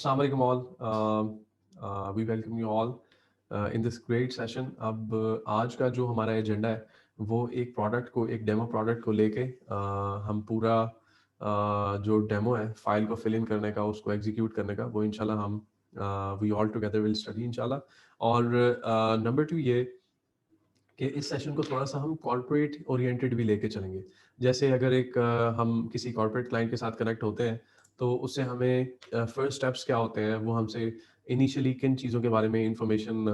Assalamu alaikum all. We welcome you all in this great session. अब आज का जो हमारा एजेंडा है वो एक प्रोडक्ट को, एक डेमो प्रोडक्ट को लेके हम पूरा जो डेमो है फाइल को फिल इन करने का, उसको एग्जीक्यूट करने का, वो इंशाल्लाह हम we all together will study इंशाल्लाह. और नंबर 2 ये कि इस सेशन को थोड़ा सा हम कॉर्पोरेट ओरिएंटेड भी लेके चलेंगे. जैसे अगर एक हम किसी कॉर्पोरेट क्लाइंट के साथ कनेक्ट होते हैं तो उससे हमें फर्स्ट स्टेप्स क्या होते हैं, वो हमसे इनिशियली किन चीज़ों के बारे में इंफॉर्मेशन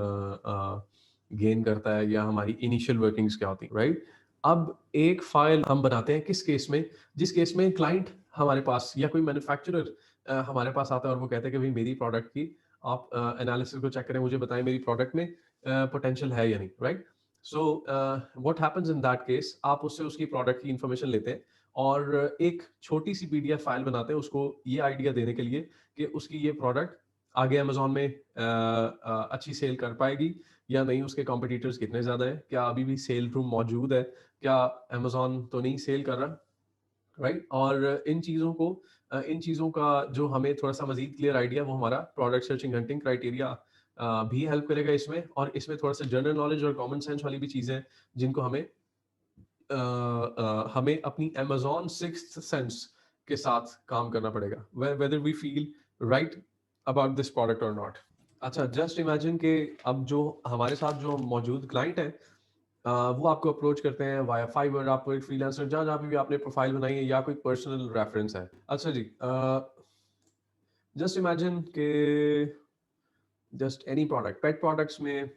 गेन करता है, या हमारी इनिशियल वर्किंग्स क्या होती है, राइट. अब एक फाइल हम बनाते हैं किस केस में, जिस केस में क्लाइंट हमारे पास या कोई मैन्युफैक्चरर हमारे पास आता है और वो कहते हैं कि भाई मेरी प्रोडक्ट की आप एनालिसिस को चेक करें, मुझे बताएं मेरी प्रोडक्ट में पोटेंशियल है या नहीं, right. So what happens in that case, आप उससे उसकी प्रोडक्ट की इंफॉर्मेशन लेते हैं और एक छोटी सी पीडीएफ फाइल बनाते हैं उसको ये आइडिया देने के लिए कि उसकी ये प्रोडक्ट आगे अमेजोन में अच्छी सेल कर पाएगी या नहीं, उसके कॉम्पिटिटर्स कितने ज़्यादा हैं, क्या अभी भी सेल रूम मौजूद है, क्या अमेजोन तो नहीं सेल कर रहा, राइट. और इन चीज़ों का जो हमें थोड़ा सा मजीद क्लियर आइडिया, वो हमारा प्रोडक्ट सर्चिंग हंटिंग क्राइटेरिया भी हेल्प करेगा इसमें. और इसमें थोड़ा सा जनरल नॉलेज और कॉमन सेंस वाली भी चीज़ें जिनको हमें अपनी अमेजोन सिक्स्थ सेंस के साथ काम करना पड़ेगा, whether we feel right about this product और नॉट. अच्छा, जस्ट इमेजिन कि अब जो हमारे साथ जो मौजूद क्लाइंट है वो आपको अप्रोच करते हैं वाया फाइवर, आपको एक फ्रीलांसर, जहाँ जहाँ पे भी आपने प्रोफाइल बनाई है या कोई पर्सनल रेफरेंस है. अच्छा जी, जस्ट इमेजिन के जस्ट एनी प्रोडक्ट, पेट प्रोडक्ट्स में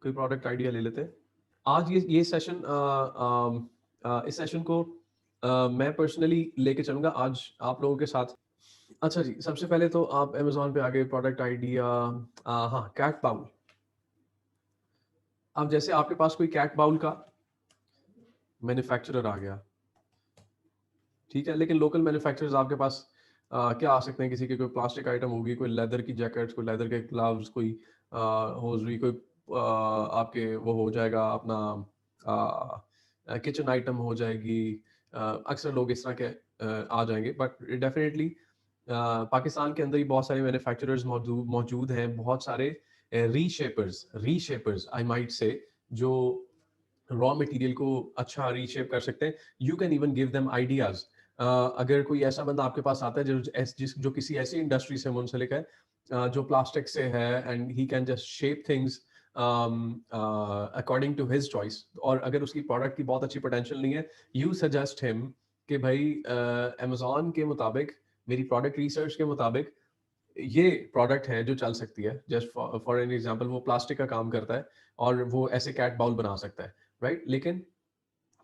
कोई प्रोडक्ट आइडिया ले लेते हैं. आज ये सेशन इस सेशन को मैं पर्सनली लेके चलूंगा आज आप लोगों के साथ. अच्छा जी, सबसे पहले तो आप अमेजोन पे आगे प्रोडक्ट आइडिया, हाँ, कैट बाउल. अब जैसे आपके पास कोई कैट बाउल का मैन्युफैक्चरर आ गया, ठीक है, लेकिन लोकल मैन्युफैक्चरर्स आपके पास क्या आ सकते हैं, किसी की कोई प्लास्टिक आइटम होगी, कोई लेदर की जैकेट्स, कोई लेदर के ग्लव्स, कोई होजरी, कोई आपके वो हो जाएगा अपना किचन आइटम हो जाएगी. अक्सर लोग इस तरह के आ जाएंगे, बट डेफिनेटली पाकिस्तान के अंदर ही बहुत सारे मैन्युफैक्चरर्स मौजूद हैं, बहुत सारे रीशेपर्स आई माइट से, जो रॉ मटेरियल को अच्छा रीशेप कर सकते हैं. You can even give them ideas. अगर कोई ऐसा बंदा आपके पास आता है जो किसी ऐसी इंडस्ट्री से मुंसलिक है जो प्लास्टिक से है, and he can just shape things according to his choice, और अगर उसकी प्रोडक्ट की बहुत अच्छी पोटेंशियल नहीं है, यू सजेस्ट हिम कि भाई अमेजोन के मुताबिक, मेरी प्रोडक्ट रिसर्च के मुताबिक ये प्रोडक्ट है जो चल सकती है. जस्ट फॉर एन एग्जांपल, वो प्लास्टिक का काम करता है और वो ऐसे कैट बाउल बना सकता है, राइट. लेकिन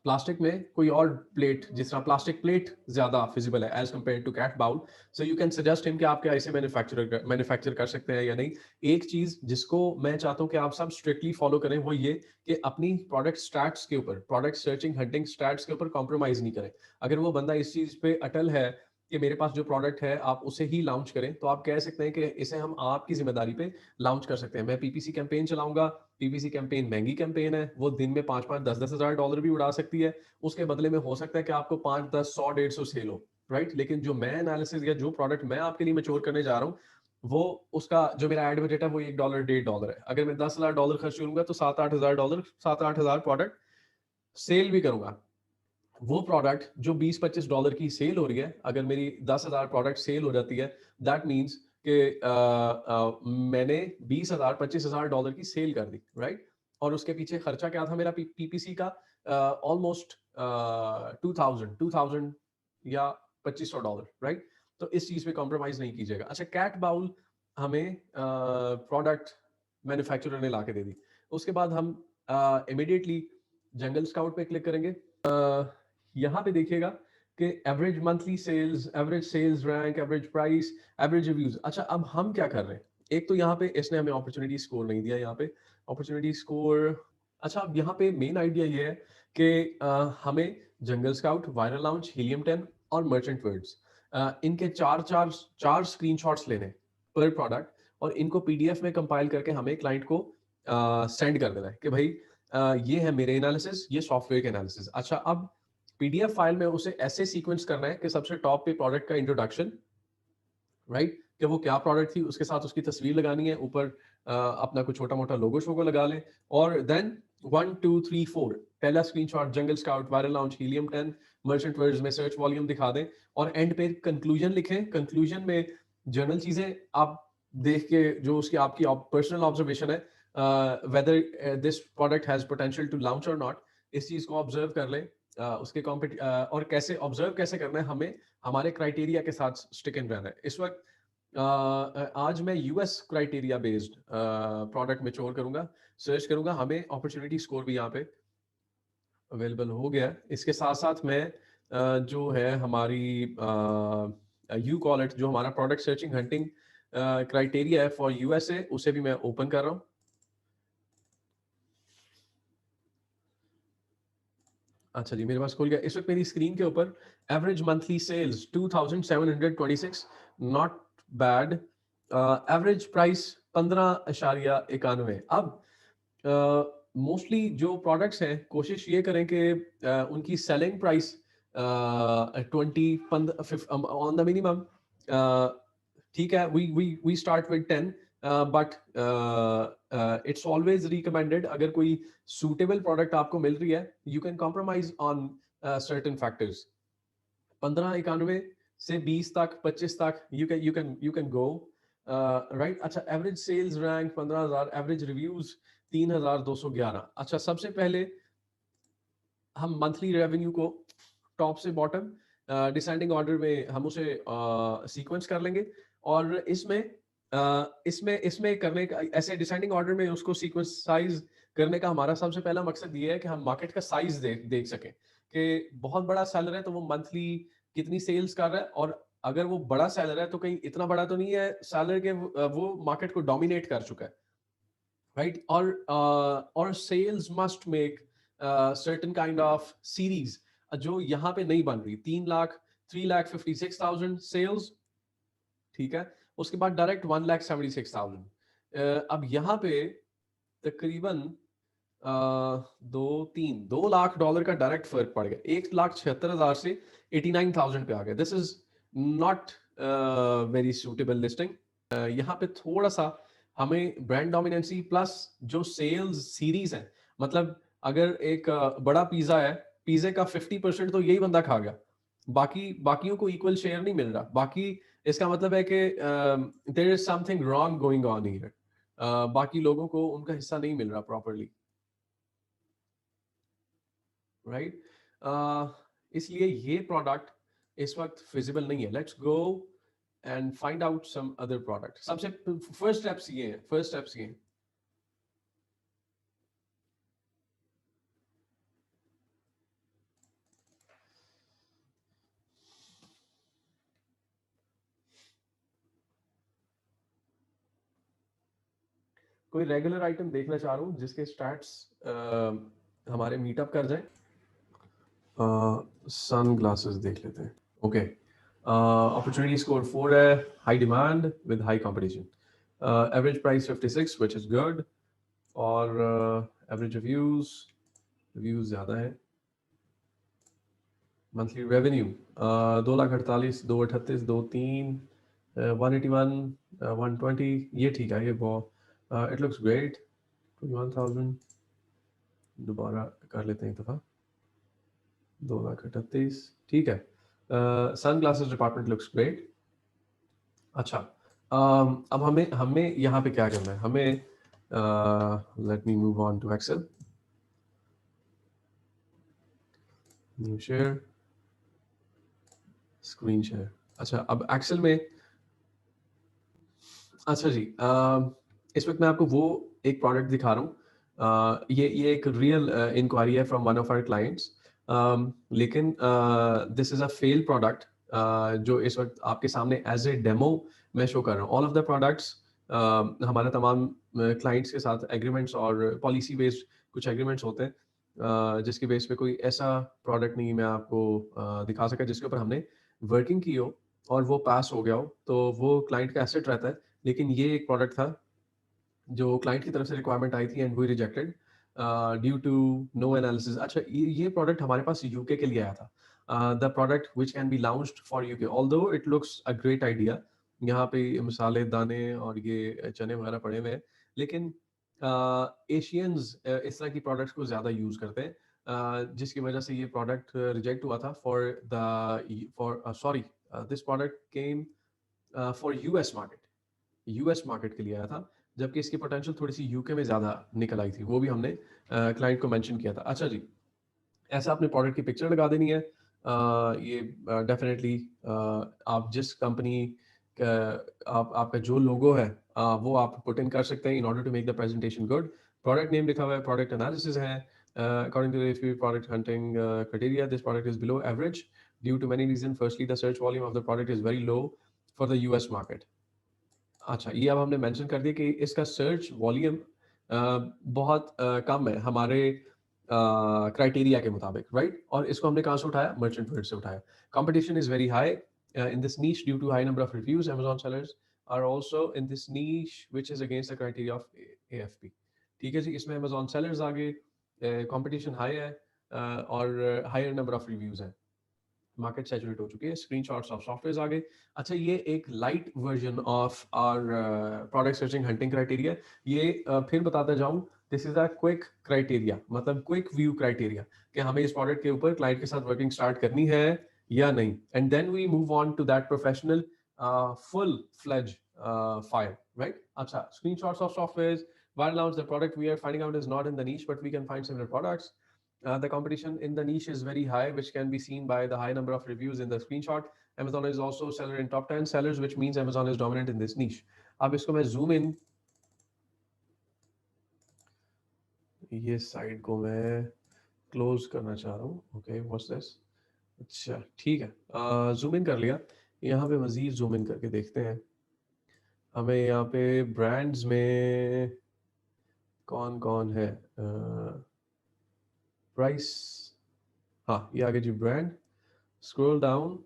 प्लास्टिक में कोई और प्लेट, जिस तरह प्लास्टिक प्लेट ज्यादा फिजिबल है as compare to cat bowl, so you can suggest him कि आप क्या ऐसे मैन्युफैक्चर कर सकते हैं या नहीं. एक चीज जिसको मैं चाहता हूं कि आप सब स्ट्रिक्टली फॉलो करें, वो ये कि अपनी प्रोडक्ट स्टैट्स के ऊपर, प्रोडक्ट सर्चिंग हंटिंग स्टैट्स के ऊपर कॉम्प्रोमाइज नहीं करें. अगर वो बंदा इस चीज पे अटल है कि मेरे पास जो प्रोडक्ट है आप उसे ही लॉन्च करें, तो आप कह सकते हैं कि इसे हम आपकी जिम्मेदारी पे लॉन्च कर सकते हैं. मैं पीपीसी कैंपेन चलाऊंगा. पीपीसी कैंपेन महंगी कैंपेन है, वो दिन में 5-5, 10-10 हज़ार डॉलर भी उड़ा सकती है. उसके बदले में हो सकता है कि आपको 5, 10, 100, 150 सेल हो, राइट. लेकिन जो मैं एनालिसिस या जो प्रोडक्ट मैं आपके लिए मैच्योर करने जा रहा हूँ, वो उसका जो मेरा एड बजट है वो $1, $1.5 है. अगर मैं $10,000 खर्च करूंगा तो $7-8 हज़ार, 7-8 हज़ार प्रोडक्ट सेल भी करूंगा. वो प्रोडक्ट जो $20-25 की सेल हो रही है, अगर मेरी 10,000 प्रोडक्ट सेल हो जाती है, दैट मीन्स कि मैंने $20,000-25,000 की सेल कर दी, राइट. और उसके पीछे खर्चा क्या था मेरा पीपीसी का, ऑलमोस्ट 2000 या $2,500, राइट. तो इस चीज पे कॉम्प्रोमाइज नहीं कीजिएगा. अच्छा, कैट बाउल हमें प्रोडक्ट मैन्युफैक्चरर ने ला के दे दी. उसके बाद हम इमीडिएटली जंगल स्काउट पे क्लिक करेंगे. यहाँ पे देखिएगा कि average monthly sales, average sales rank, average price, average reviews. अच्छा, अब हम क्या कर रहे हैं, एक तो यहाँ पे इसने हमें अपॉर्चुनिटी स्कोर नहीं दिया. यहाँ पे अपॉर्चुनिटी स्कोर, अच्छा, अब यहाँ पे मेन आइडिया ये है कि हमें जंगल स्काउट, वायरल लाउंज, हीलियम 10 और मर्चेंट वर्ड्स, इनके चार स्क्रीनशॉट्स लेने पर प्रोडक्ट, और इनको पीडीएफ में कंपाइल करके हमें क्लाइंट को सेंड कर देना है कि भाई ये है मेरे एनालिसिस, ये सॉफ्टवेयर के एनालिसिस. अच्छा, अब पीडीएफ फाइल में उसे ऐसे सीक्वेंस करना है कि सबसे टॉप पे प्रोडक्ट का इंट्रोडक्शन, राइट, कि वो क्या प्रोडक्ट थी, उसके साथ उसकी तस्वीर लगानी है, ऊपर अपना कुछ छोटा मोटा लोगो शोगो लगा लें, और देन 1 2 3 4 पहला स्क्रीनशॉट जंगल scout, viral launch, helium 10, merchant words में सर्च वॉल्यूम दिखा दें, और एंड पे कंक्लूजन लिखें। कंक्लूजन में जर्नल चीजें आप देख के, जो उसकी आपकी पर्सनल ऑब्जर्वेशन है, whether this product has potential to launch और नॉट, इस चीज को ऑब्जर्व कर लें। उसके और कैसे ऑब्जर्व कैसे करना है, हमें हमारे क्राइटेरिया के साथ स्टिक इन रहना है। इस वक्त आज मैं US criteria based product mature करूंगा, सर्च करूंगा, हमें अपॉर्चुनिटी स्कोर भी यहाँ पे अवेलेबल हो गया। इसके साथ साथ मैं जो है हमारी यू कॉल इट, जो हमारा प्रोडक्ट सर्चिंग हंटिंग क्राइटेरिया है फॉर यूएसए, उसे भी मैं ओपन कर रहा हूँ। अच्छा जी, मेरे पास खुल गया। इस वक्त मेरी स्क्रीन के ऊपर average monthly sales 2726, not bad. Average price 15.91। अब मोस्टली जो प्रोडक्ट्स हैं, कोशिश ये करें कि उनकी selling price 20 on the minimum. ठीक है, we start with 10, but it's always recommended, अगर कोई सूटेबल प्रोडक्ट आपको मिल रही है, you can compromise on certain factors. 1591 से 20 तक, 25 तक यू कैन गो राइट। अच्छा, average sales rank 15,000, average reviews 3,211। अच्छा, सबसे पहले हम मंथली रेवेन्यू को टॉप से बॉटम डिसेंडिंग ऑर्डर में हम उसे सीक्वेंस कर लेंगे, और इसमें करने का, ऐसे डिसेंडिंग ऑर्डर में उसको सीक्वेंस साइज करने का हमारा सबसे पहला मकसद ये है कि हम मार्केट का साइज देख सकें, कि बहुत बड़ा सेलर है तो वो मंथली कितनी सेल्स कर रहा है, और अगर वो बड़ा सेलर है तो कहीं इतना बड़ा तो नहीं है सेलर के वो मार्केट को डोमिनेट कर चुका है, राइट। और sales must make certain kind of series जो यहाँ पे नहीं बन रही। 3,56,000 सेल्स, ठीक है। उसके बाद डायरेक्ट 1,76,000। अब यहाँ पे तकरीबन 2 लाख डॉलर का डायरेक्ट फर्क पड़ गया। 1,76,000 से 89,000 पे आ गया। This is not very suitable listing. यहाँ पे थोड़ा सा हमें ब्रांड डोमिनेंसी प्लस जो सेल्स सीरीज है, मतलब अगर एक बड़ा पिज्जा है, पिज्जे का 50% तो यही बंदा खा गया, बाकियों को इक्वल शेयर नहीं मिल रहा। बाकी इसका मतलब है कि there is something wrong going on here, बाकी लोगों को उनका हिस्सा नहीं मिल रहा प्रॉपरली, राइट। इसलिए ये प्रोडक्ट इस वक्त फिजिबल नहीं है। Let's go and find out some other product. सबसे फर्स्ट स्टेप्स ये हैं, कोई रेगुलर आइटम देखना चाह रहा हूँ जिसके स्टैट्स हमारे मीटअप कर जाए। सन ग्लासेस देख लेते हैं। ओके, अपॉर्चुनिटी स्कोर 4 है, high demand with high competition, average price 56 which is good, और एवरेज रिव्यूज ज़्यादा है। मंथली रेवेन्यू 2,48,000, 238, 23, 181, 120, ये ठीक है, ये बहुत इट लुक्स ग्रेट। 21,000 दोबारा कर लेते हैं एक दफ़ा। 2,38,000 ठीक है। सन ग्लासेस डिपार्टमेंट लुक्स ग्रेट। अच्छा, अब हमें हमें यहाँ पे क्या करना है, हमें let me move on to Excel, new share, screen share. अच्छा, अब एक्सेल में, अच्छा जी, इस वक्त मैं आपको वो एक प्रोडक्ट दिखा रहा हूँ। ये एक रियल इंक्वायरी है from one of our clients, लेकिन this is a fail product जो इस वक्त आपके सामने एज ए डेमो मैं शो कर रहा हूँ। ऑल ऑफ द प्रोडक्ट्स हमारे तमाम क्लाइंट्स के साथ एग्रीमेंट्स और पॉलिसी बेस्ड कुछ एग्रीमेंट्स होते हैं, जिसके बेस पे कोई ऐसा प्रोडक्ट नहीं मैं आपको दिखा सका जिसके ऊपर हमने वर्किंग की हो और वो पास हो गया हो, तो वो क्लाइंट का एसेट रहता है। लेकिन ये एक प्रोडक्ट था जो क्लाइंट की तरफ से रिक्वायरमेंट आई थी and we rejected due to no analysis. अच्छा, ये प्रोडक्ट हमारे पास यूके के लिए आया था, the product which can be launched for UK, although it looks a great idea, यहाँ पे मसाले दाने और ये चने वगैरह पड़े हुए हैं, लेकिन एशियंस इस तरह की प्रोडक्ट्स को ज़्यादा यूज़ करते हैं, जिसकी वजह से ये प्रोडक्ट रिजेक्ट हुआ था for sorry this product came for US market, US market के लिए आया था, जबकि इसकी पोटेंशियल थोड़ी सी यूके में ज़्यादा निकल आई थी, वो भी हमने क्लाइंट को मेंशन किया था। अच्छा जी, ऐसा अपने प्रोडक्ट की पिक्चर लगा देनी है। ये डेफिनेटली आप जिस कंपनी का आपका जो लोगो है वो आप पुट इन कर सकते हैं in order to make the presentation good. Product name लिखा हुआ है, प्रोडक्ट एनालिसिस है, according to product hunting criteria this product is below average due to many reason, firstly the search volume of the product is very low for the US market. अच्छा, ये अब हमने mention कर दिया कि इसका search volume बहुत कम है हमारे क्राइटेरिया के मुताबिक, राइट? और इसको हमने कहाँ से उठाया? मर्चेंट वर्ड से उठाया। Competition is very high in this niche due to high number of reviews, Amazon sellers are also in this niche which is against the criteria of AFP। ठीक है जी, इसमें Amazon sellers आगे, competition high है और higher number of reviews हैं, market saturate हो चुकी है। स्क्रीनशॉट्स ऑफ सॉफ्टवेयर आ गए। अच्छा, ये एक light version of our product searching hunting criteria. ये फिर बताता जाऊं, this is a quick criteria, मतलब क्विक व्यू क्राइटेरिया, कि हमें इस प्रोडक्ट के ऊपर क्लाइंट के साथ वर्किंग स्टार्ट करनी है या नहीं, and then we move on to that professional full fledge file, right? अच्छा, screenshots of software, why launch the product we are finding out is not in the niche, but we can find similar products. The competition in the niche is very high, which can be seen by the high number of reviews in the screenshot. Amazon is also seller in top 10 sellers, which means Amazon is dominant in this niche. अब इसको मैं zoom in, ये side को मैं close करना चाह रहा हूँ। Okay, what's this? अच्छा, ठीक है, जूम इन कर लिया। यहाँ पे मजीद जूम इन करके देखते हैं हमें यहाँ पे ब्रांड्स में कौन कौन है। प्राइस, हाँ ये आगे जी, ब्रांड, स्क्रॉल डाउन,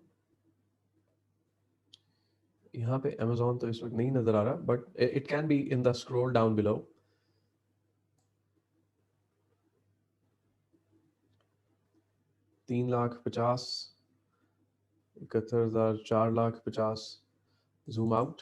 यहाँ पे Amazon तो इस वक्त नहीं नजर आ रहा, but it can be in the scroll down below. 3,50,000, 71,000, 4,50,000, zoom out.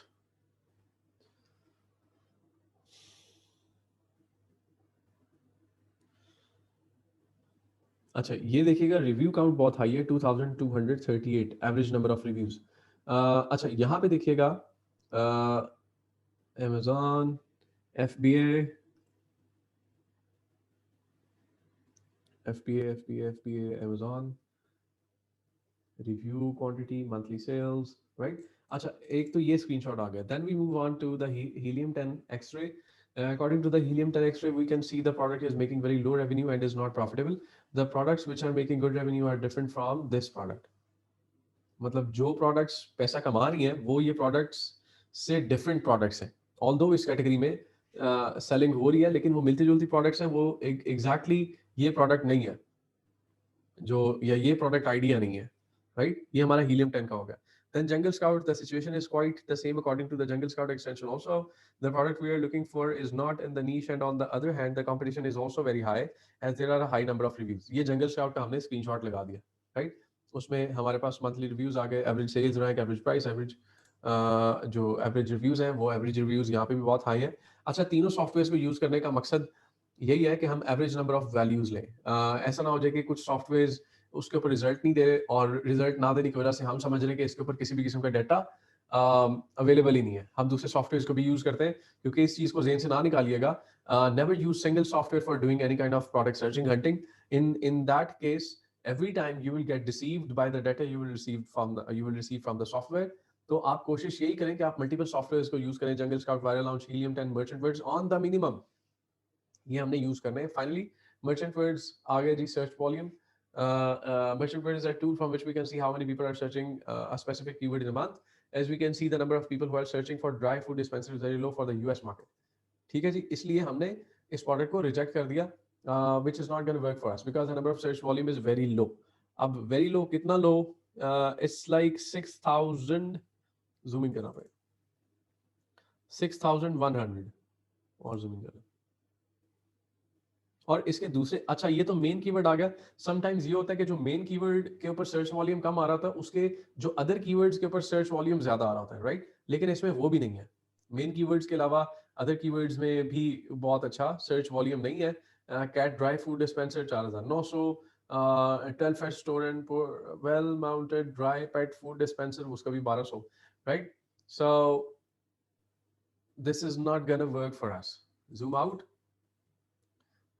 अच्छा, ये देखिएगा रिव्यू काउंट बहुत हाई है, 2,238 एवरेज नंबर ऑफ रिव्यूज। अच्छा, यहाँ पे देखिएगा Amazon FBA, Amazon review quantity, monthly sales, right? अच्छा, एक तो ये स्क्रीनशॉट आ गया। Then we move on to the Helium 10 X-ray. According to the helium 10 X-ray, we can see the product is making very low revenue and is not profitable. The products which are making good revenue are different from this product. मतलब जो products पैसा कमा रही हैं वो ये products से different products हैं। ऑल्दो इस कैटेगरी में सेलिंग हो रही है, लेकिन वो मिलती जुलती प्रोडक्ट्स हैं, वो एग्जैक्टली ये प्रोडक्ट नहीं है जो, या ये प्रोडक्ट आइडिया नहीं है, राइट? ये हमारा हीलियम 10 का हो गया। Then Jungle Scout, the situation is quite the same according to the Jungle Scout extension also. The product we are looking for is not in the niche, and on the other hand, the competition is also very high as there are a high number of reviews. ये Jungle Scout का हमने screenshot लगा दिया, right? उसमें हमारे पास monthly reviews आ गए, average sales rank, average price, average जो एवरेज रिव्यूज हैं वो एवरेज रिव्यूज यहाँ पे भी बहुत हाई है। अच्छा, तीनों सॉफ्टवेयर को यूज करने का मकसद यही है कि हम एवरेज नंबर ऑफ वैल्यूज लें। ऐसा ना हो जाए कि कुछ सॉफ्टवेयर उसके ऊपर रिजल्ट नहीं दे रहे, और रिजल्ट ना देने की वजह से हम समझ रहे हैं कि इसके ऊपर किसी भी किस्म का डाटा अवेलेबल ही नहीं है। हम दूसरे सॉफ्टवेयर को भी यूज करते हैं, क्योंकि इस चीज को जेन से ना निकालिएगा। Never use single software for doing any kind of product searching hunting. In that case every time you will get deceived by the data you will receive from the software. तो आप कोशिश यही करें कि आप मल्टीपल सॉफ्टवेयर को use करें। जंगल scout, viral launch, helium 10, merchant words on the minimum, ये हमने यूज करना है। फाइनली मर्चेंट वर्ड्स आ गए जी, search volume. Merchant word is a tool from which we can see how many people are searching a specific keyword in a month. As we can see, the number of people who are searching for dry food dispenser is very low for the US market. ठीक है जी, इसलिए हमने इस product को reject कर दिया, which is not going to work for us because the number of search volume is very low. अब very low कितना low? It's like 6,000, zoom in करना पड़ेगा, 6,100 और zoom in करना। और इसके दूसरे, अच्छा ये तो मेन कीवर्ड आ गया। समटाइम्स ये होता है कि जो मेन कीवर्ड के ऊपर सर्च वॉल्यूम कम आ रहा था, उसके जो अदर कीवर्ड्स के ऊपर सर्च वॉल्यूम ज्यादा आ रहा था, राइट? लेकिन इसमें वो भी नहीं है। मेन कीवर्ड्स के अलावा अदर कीवर्ड्स में भी बहुत अच्छा सर्च वॉल्यूम नहीं है। कैट ड्राई फूड डिस्पेंसर 4900, टेलफेट store and wall mounted dry pet food dispenser उसका भी 1200, right? So this is not gonna work for us. Zoom out.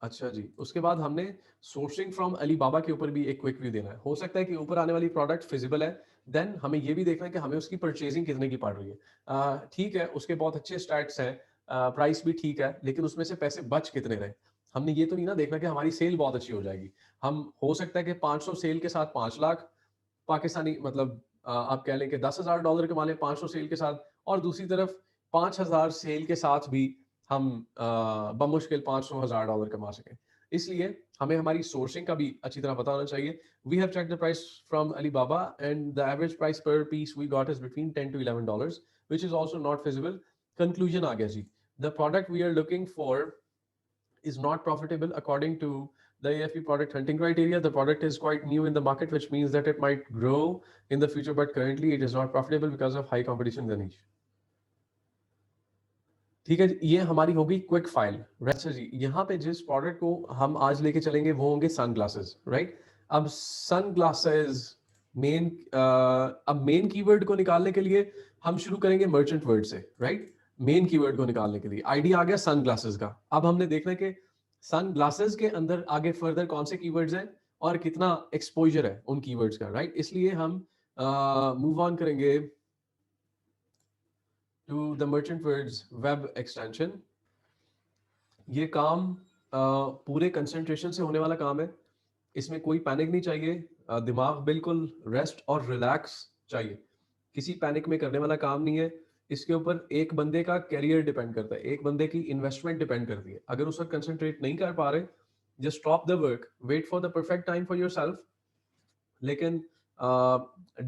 अच्छा जी, उसके बाद हमने सोर्सिंग फ्रॉम अलीबाबा के ऊपर भी एक क्विक व्यू देना है। हो सकता है कि ऊपर आने वाली प्रोडक्ट फिजिबल है, देन हमें ये भी देखना है कि हमें उसकी परचेजिंग कितने की पड़ रही है। ठीक है, उसके बहुत अच्छे स्टैट्स हैं, प्राइस भी ठीक है, लेकिन उसमें से पैसे बच कितने रहे। हमने ये तो नहीं ना देखना कि हमारी सेल बहुत अच्छी हो जाएगी। हम हो सकता है कि 500 सेल के साथ 5 लाख पाकिस्तानी, मतलब आप कह लें कि $10,000 कमा लें 500 सेल के साथ, और दूसरी तरफ 5,000 सेल के साथ भी हम बमुश्किल $500,000 कमा सकें। इसलिए हमें हमारी सोर्सिंग का भी अच्छी तरह पता होना चाहिए। We have check the price from Alibaba and the average price per piece we got is between $10 to $11, which is also not feasible. Conclusion आ गया जी, the product we are looking for is not profitable according to the AFP product hunting criteria. The product is quite new in the market, which means that it might grow in the future, but currently it is not profitable because of high competition in the niche. ठीक है जी, ये हमारी होगी quick file. अच्छा जी, यहाँ पे जिस product को हम आज लेके चलेंगे वो होंगे सन ग्लासेस, राइट? अब सन ग्लासेस मेन, अब मेन कीवर्ड को निकालने के लिए हम शुरू करेंगे मर्चेंट वर्ड से, राइट? मेन कीवर्ड को निकालने के लिए आइडिया आ गया सन ग्लासेस का। अब हमने देखना है कि सन ग्लासेस के अंदर आगे फर्दर कौन से कीवर्ड्स हैं और कितना एक्सपोजर है उन कीवर्ड्स का, राइट? इसलिए हम मूव ऑन करेंगे to the merchant words web extension. ये काम पूरे कंसंट्रेशन से होने वाला काम है। इसमें कोई पैनिक नहीं चाहिए, दिमाग बिल्कुल रेस्ट और रिलैक्स चाहिए। किसी पैनिक में करने वाला काम नहीं है। इसके ऊपर एक बंदे का कैरियर डिपेंड करता है, एक बंदे की इन्वेस्टमेंट डिपेंड करती है। अगर उस वक्त कंसंट्रेट नहीं कर पा रहे, just stop the work, wait for the perfect time for yourself. लेकिन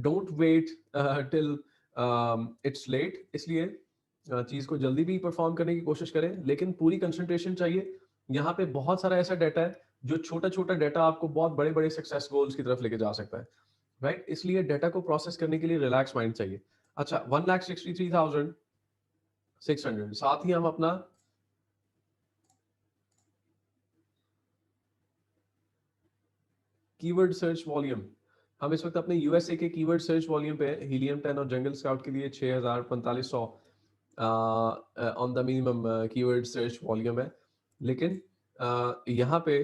don't wait till it's late. इसलिए चीज को जल्दी भी परफॉर्म करने की कोशिश करें, लेकिन पूरी कंसंट्रेशन चाहिए। यहाँ पे बहुत सारा ऐसा डाटा है जो छोटा छोटा डाटा आपको बहुत बड़े बड़े सक्सेस गोल्स की तरफ लेके जा सकता है, राइट? इसलिए डाटा को प्रोसेस करने के लिए रिलैक्स माइंड चाहिए। अच्छा, 1,63,600, साथ ही हम अपना कीवर्ड सर्च वॉल्यूम, हम इस वक्त अपने यूएसए के कीवर्ड सर्च वॉल्यूम पे हीलियम 10 और जंगल स्काउट के लिए 6,4500 on the minimum keyword search volume है। लेकिन यहाँ पे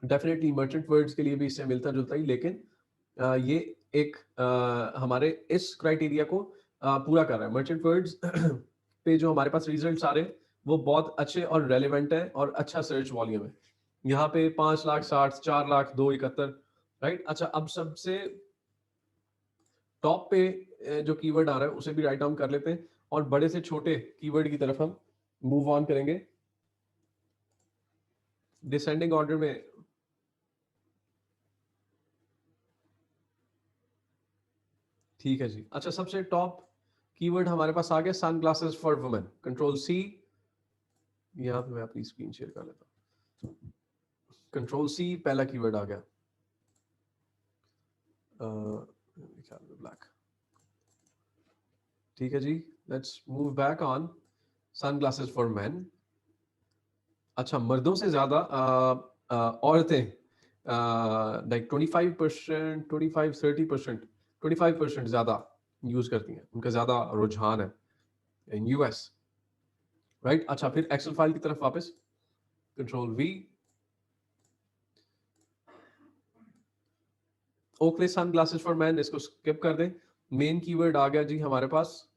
डेफिनेटली मर्चेंट वर्ड्स के लिए भी इससे मिलता जुलता ही, लेकिन ये एक हमारे इस क्राइटेरिया को पूरा कर रहा है। मर्चेंट वर्ड्स पे जो हमारे पास रिजल्ट्स आ रहे हैं वो बहुत अच्छे और रेलिवेंट है और अच्छा सर्च वॉल्यूम है। यहाँ पे 5,60,000, 4,02,71, राइट? अच्छा, अब सबसे टॉप पे जो कीवर्ड आ रहा है उसे भी राइट डाउन कर लेते हैं और बड़े से छोटे कीवर्ड की तरफ हम मूव ऑन करेंगे डिसेंडिंग ऑर्डर में। ठीक है जी। अच्छा, सबसे टॉप कीवर्ड हमारे पास आ गया sun glasses for women. Control C, यहाँ पे मैं अपनी स्क्रीन शेयर कर लेता हूँ। कंट्रोल सी, पहला कीवर्ड आ गया ब्लैक। ठीक है जी, let's move back on sun glasses for man. अच्छा, मर्दों से ज्यादा औरतें लाइक 25%, 25-30%, 25% ज्यादा यूज करती हैं, उनका ज्यादा रुझान है इन यूएस, राइट? अच्छा, फिर एक्सेल फाइल की तरफ वापस, control V, Oakley sun glasses for man, इसको स्किप कर दें। मेन कीवर्ड आ गया जी हमारे पास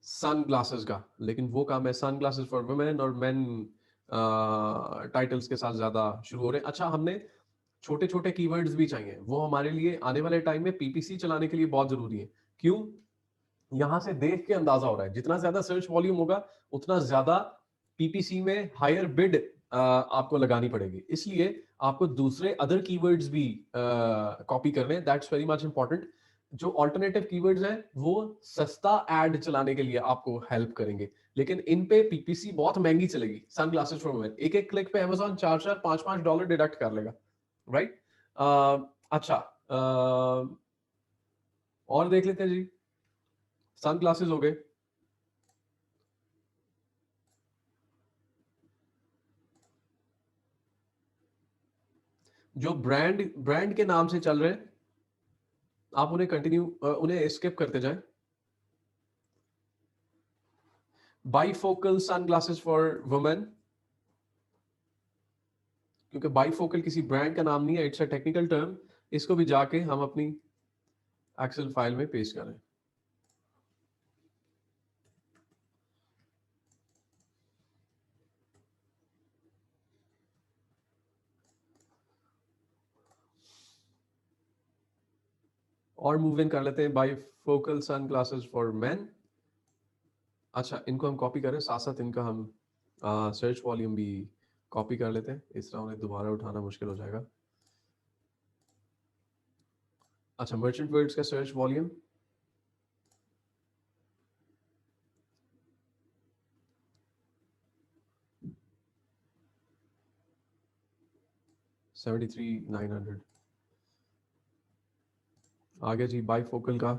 सन ग्लासेस का, लेकिन वो काम है सन ग्लासेस फॉर वुमेन और मेन टाइटल्स के साथ ज्यादा शुरू हो रहे हैं। अच्छा, हमने छोटे छोटे कीवर्ड्स भी चाहिए, वो हमारे लिए आने वाले टाइम में पीपीसी चलाने के लिए बहुत जरूरी है। क्यों? यहां से देख के अंदाजा हो रहा है जितना ज्यादा सर्च वॉल्यूम होगा उतना ज्यादा पीपीसी में हायर बिड आपको लगानी पड़ेगी। इसलिए आपको दूसरे अदर कीवर्ड्स भी कॉपी करने हैं, दैट्स वेरी मच इंपॉर्टेंट। जो ऑल्टरनेटिव कीवर्ड्स हैं वो सस्ता एड चलाने के लिए आपको हेल्प करेंगे। लेकिन इन पे पीपीसी बहुत महंगी चलेगी। सन ग्लासेस फॉर वुमेन, एक एक क्लिक पे अमेजोन 4-4 5-5 डॉलर डिडक्ट कर लेगा, राइट? अच्छा, और देख लेते हैं जी। सन ग्लासेस हो गए। जो ब्रांड के नाम से चल रहे हैं, आप उन्हें कंटिन्यू उन्हें स्किप करते जाएं। Bifocal sun glasses for women, क्योंकि बाइफोकल किसी ब्रांड का नाम नहीं है, इट्स अ टेक्निकल टर्म। इसको भी जाके हम अपनी एक्सेल फाइल में पेस्ट करें। और मूव इन कर लेते हैं bifocal sun glasses for men. अच्छा, इनको हम कॉपी करें, साथ साथ इनका हम सर्च वॉल्यूम भी कॉपी कर लेते हैं, इस तरह उन्हें दोबारा उठाना मुश्किल हो जाएगा। अच्छा, मर्चेंट वर्ड्स का सर्च वॉल्यूम 73,900 आ गया जी। बाइफोकल का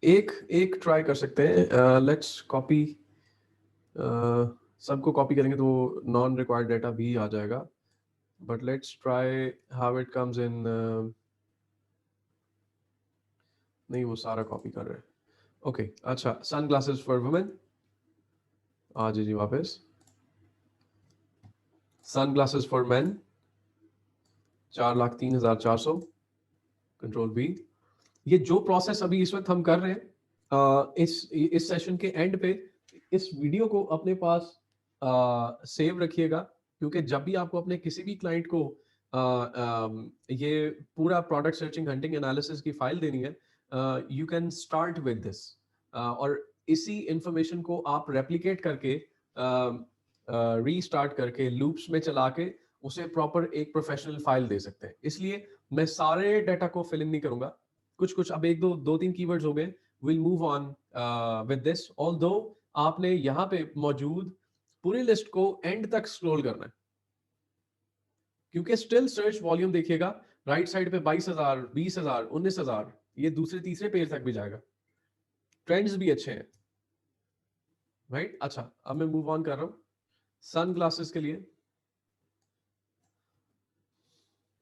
एक एक ट्राई कर सकते हैं। लेट्स कॉपी, सबको कॉपी करेंगे तो नॉन रिक्वायर्ड डेटा भी आ जाएगा, but let's try how it comes in. नहीं, वो सारा कॉपी कर रहे हैं। ओके, अच्छा, सन ग्लासेस फॉर वुमेन आ जी वापस। Sun glasses for man 4,03,400, control B. ये जो प्रोसेस अभी इस वक्त हम कर रहे हैं, इस सेशन के एंड पे इस वीडियो को अपने पास सेव रखिएगा, क्योंकि जब भी आपको अपने किसी भी क्लाइंट को ये पूरा प्रोडक्ट सर्चिंग हंटिंग एनालिसिस की फाइल देनी है, you can start with this, और इसी इंफॉर्मेशन को आप रेप्लिकेट करके रीस्टार्ट करके लूप्स में चला के उसे प्रॉपर एक प्रोफेशनल फाइल दे सकते हैं। इसलिए मैं सारे डाटा को फिल इन नहीं करूंगा, कुछ कुछ अब एक दो तीन कीवर्ड्स हो गए, will move on with this. Although आपने यहाँ पे मौजूद पूरी लिस्ट को एंड तक स्क्रॉल करना है, क्योंकि स्टिल सर्च वॉल्यूम देखिएगा राइट साइड पे 22,000, 20,000, 19,000, ये दूसरे तीसरे पेज तक भी जाएगा। ट्रेंड्स भी अच्छे हैं, राइट? अच्छा, अब मैं मूव ऑन कर रहा हूं सन ग्लासेस के लिए।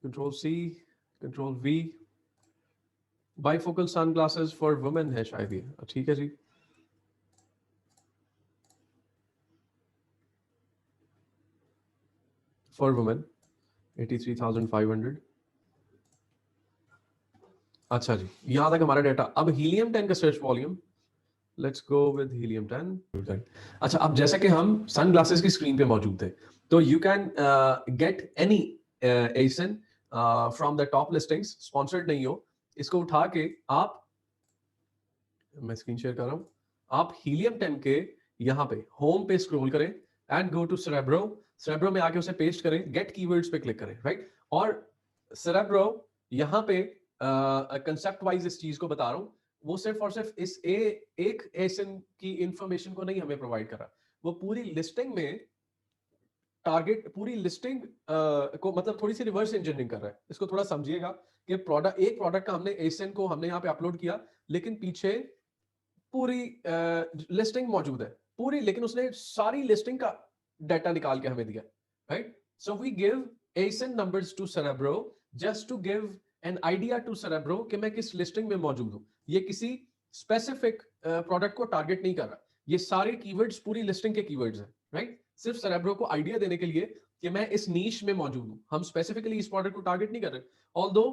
Control C, control V. Bifocal sun glasses for women है शायद ये, ठीक है जी। For women 83,500। अच्छा जी, यहां तक हमारा डाटा। अब हीलियम 10 का search volume, let's go with helium 10। अच्छा, अब जैसे कि हम सन ग्लासेस की स्क्रीन पे मौजूद थे, तो you can get any essence from the top listings, sponsored नहीं हो। इसको उठा के आप, मैं स्क्रीन शेयर कर रहा हूं, आप हीलियम 10 के यहाँ पे होम पे स्क्रॉल करें and go to Cerebro. Cerebro में आके उसे पेस्ट करें, गेट कीवर्ड्स पे क्लिक करें, राइट? और सेरेब्रो यहाँ पे कंसेप्ट वाइज इस चीज को बता रहा हूँ, वो सिर्फ और सिर्फ एक एसन की इंफॉर्मेशन को नहीं हमें प्रोवाइड कर रहा, वो पूरी लिस्टिंग में टारगेट, पूरी लिस्टिंग को मतलब थोड़ी सी रिवर्स इंजीनियरिंग कर रहा है। इसको थोड़ा समझिएगा कि एक प्रोडक्ट का हमने एसन को हमने यहाँ पे अपलोड किया, लेकिन पीछे पूरी लिस्टिंग मौजूद है पूरी, लेकिन उसने सारी लिस्टिंग का डाटा निकाल के हमें दिया, right? So we give ASIN numbers to Cerebro just to give an idea to Cerebro कि मैं किस लिस्टिंग में मौजूद हूं। ये किसी स्पेसिफिक प्रोडक्ट को टारगेट नहीं कर रहा, ये सारे कीवर्ड्स पूरी लिस्टिंग के कीवर्ड्स हैं, राइट? सिर्फ सेरेब्रो को आइडिया देने के लिए कि मैं इस नीश में मौजूद हूं, हम स्पेसिफिकली इस प्रोडक्ट को टारगेट नहीं कर रहे। ऑल्दो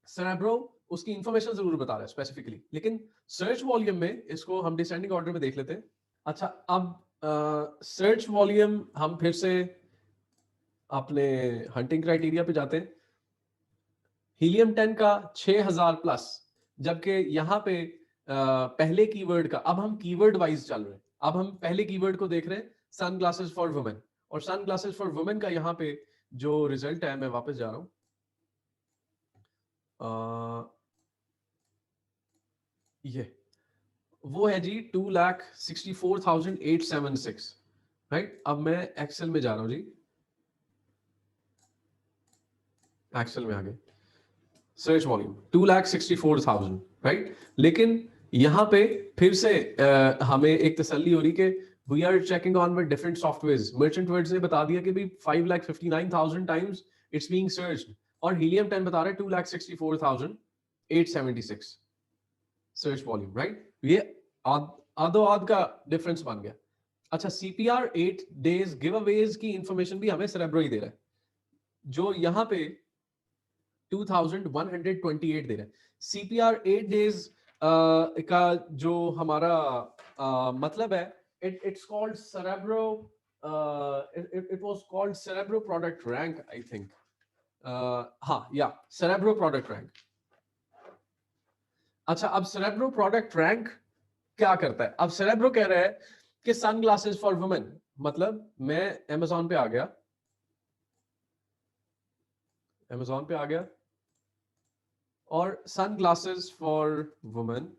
सेरेब्रो उसकी इंफॉर्मेशन जरूर बता रहा है स्पेसिफिकली, लेकिन सर्च वॉल्यूम में इसको हम डिसेंडिंग ऑर्डर में देख लेते हैं। अच्छा, अब सर्च वॉल्यूम हम फिर से अपने हंटिंग क्राइटेरिया पे जाते हैं। हीलियम 10 का 6,000 प्लस, जबकि यहाँ पे पहले कीवर्ड का, अब हम कीवर्ड वाइज चल रहे हैं। अब हम पहले कीवर्ड को देख रहे हैं, सन ग्लासेस फॉर वुमेन, और सन ग्लासेस फॉर वुमेन का यहाँ पे जो रिजल्ट है, मैं वापस जा रहा हूँ, ये वो है जी 2,64,876, राइट। अब मैं एक्सेल में जा रहा हूं जी, एक्सेल में आगे सर्च वॉल्यूम 2,64,000, राइट। लेकिन यहां पे फिर से हमें एक तसल्ली हो रही कि we are checking on with different softwares. Merchant words ने बता दिया कि भाई 5,59,000 टाइम्स इट्स बीइंग सर्च्ड, और हीलियम 10 बता रहा है 2,64,876 सर्च वॉल्यूम, राइट। ये आधो आध का डिफरेंस बन गया। अच्छा, सीपीआर 8 डेज गिव अवेज की इंफॉर्मेशन भी हमें सेरेब्रो ही दे रहा है, जो यहां पे 2128 दे रहा है। सीपीआर 8 डेज का जो हमारा मतलब है, it's called cerebro, it was called cerebro product rank, I think. हाँ, या सेरेब्रो प्रोडक्ट रैंक। अच्छा, अब सेरेब्रो प्रोडक्ट रैंक क्या करता है? अब सेरेब्रो कह रहा है कि सन ग्लासेस फॉर वुमेन, मतलब मैं अमेजोन पे आ गया, अमेजोन पे आ गया और sun glasses for women,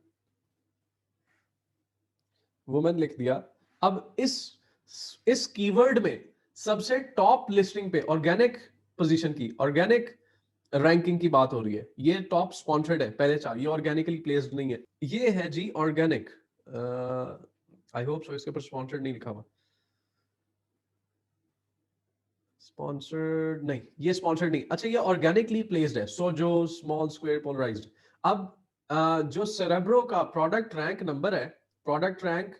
women लिख दिया। अब इस कीवर्ड में सबसे टॉप लिस्टिंग पे ऑर्गेनिक पोजीशन की, ऑर्गेनिक रैंकिंग की बात हो रही है। ये टॉप स्पॉन्सर्ड है, पहले 4, ये ऑर्गेनिकली प्लेस्ड नहीं है। ये है जी ऑर्गेनिक, आई होप सो इसके ऊपर स्पॉन्सर्ड नहीं लिखा हुआ, स्पॉन्सर्ड नहीं, ये स्पॉन्सर्ड नहीं। अच्छा, ये ऑर्गेनिकली प्लेस्ड है, सो जो स्मॉल स्क्वायर पोलराइज्ड। अब जो सेरेब्रो का प्रोडक्ट रैंक नंबर है, प्रोडक्ट रैंक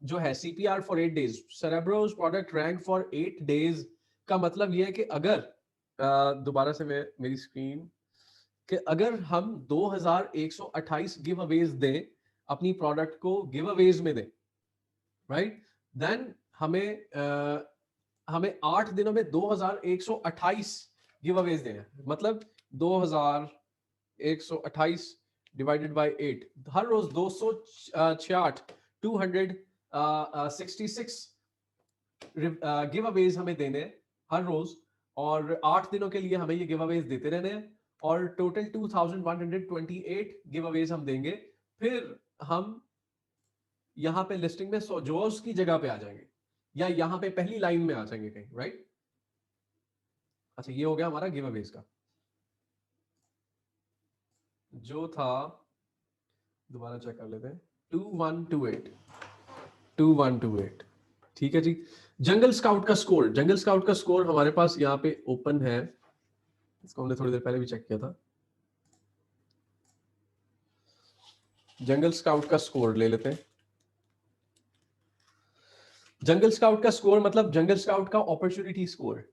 जो है CPR for 8 days, Cerebro's product rank for 8 days का मतलब ये है कि अगर दोबारा से मैं मेरी स्क्रीन, कि अगर हम 2128 गिव अवेज दें, अपनी प्रोडक्ट को गिव अवेज में दें, राइट, देन हमें 8 दिनों में 2128 गिव अवेज देने हैं। मतलब 2128 डिवाइडेड बाय 8, हर रोज 266 266 गिव अवेज हमें देने हैं हर रोज, और 8 दिनों के लिए हमें ये गिव अवेज देते रहने हैं, और टोटल 2128 गिव अवेज हम देंगे। फिर हम यहां पे लिस्टिंग में सोजोस की जगह पे आ जाएंगे, या यहां पे पहली लाइन में आ जाएंगे कहीं, राइट। अच्छा, ये हो गया हमारा गिव अवेज का जो था, दोबारा चेक कर लेते हैं, 2128, 2128, ठीक है जी। जंगल स्काउट का स्कोर, जंगल स्काउट का स्कोर हमारे पास यहाँ पे ओपन है, इसको हमने थोड़ी देर पहले भी चेक किया था। जंगल स्काउट का स्कोर ले लेते हैं। जंगल स्काउट का स्कोर मतलब जंगल स्काउट का अपॉर्चुनिटी स्कोर।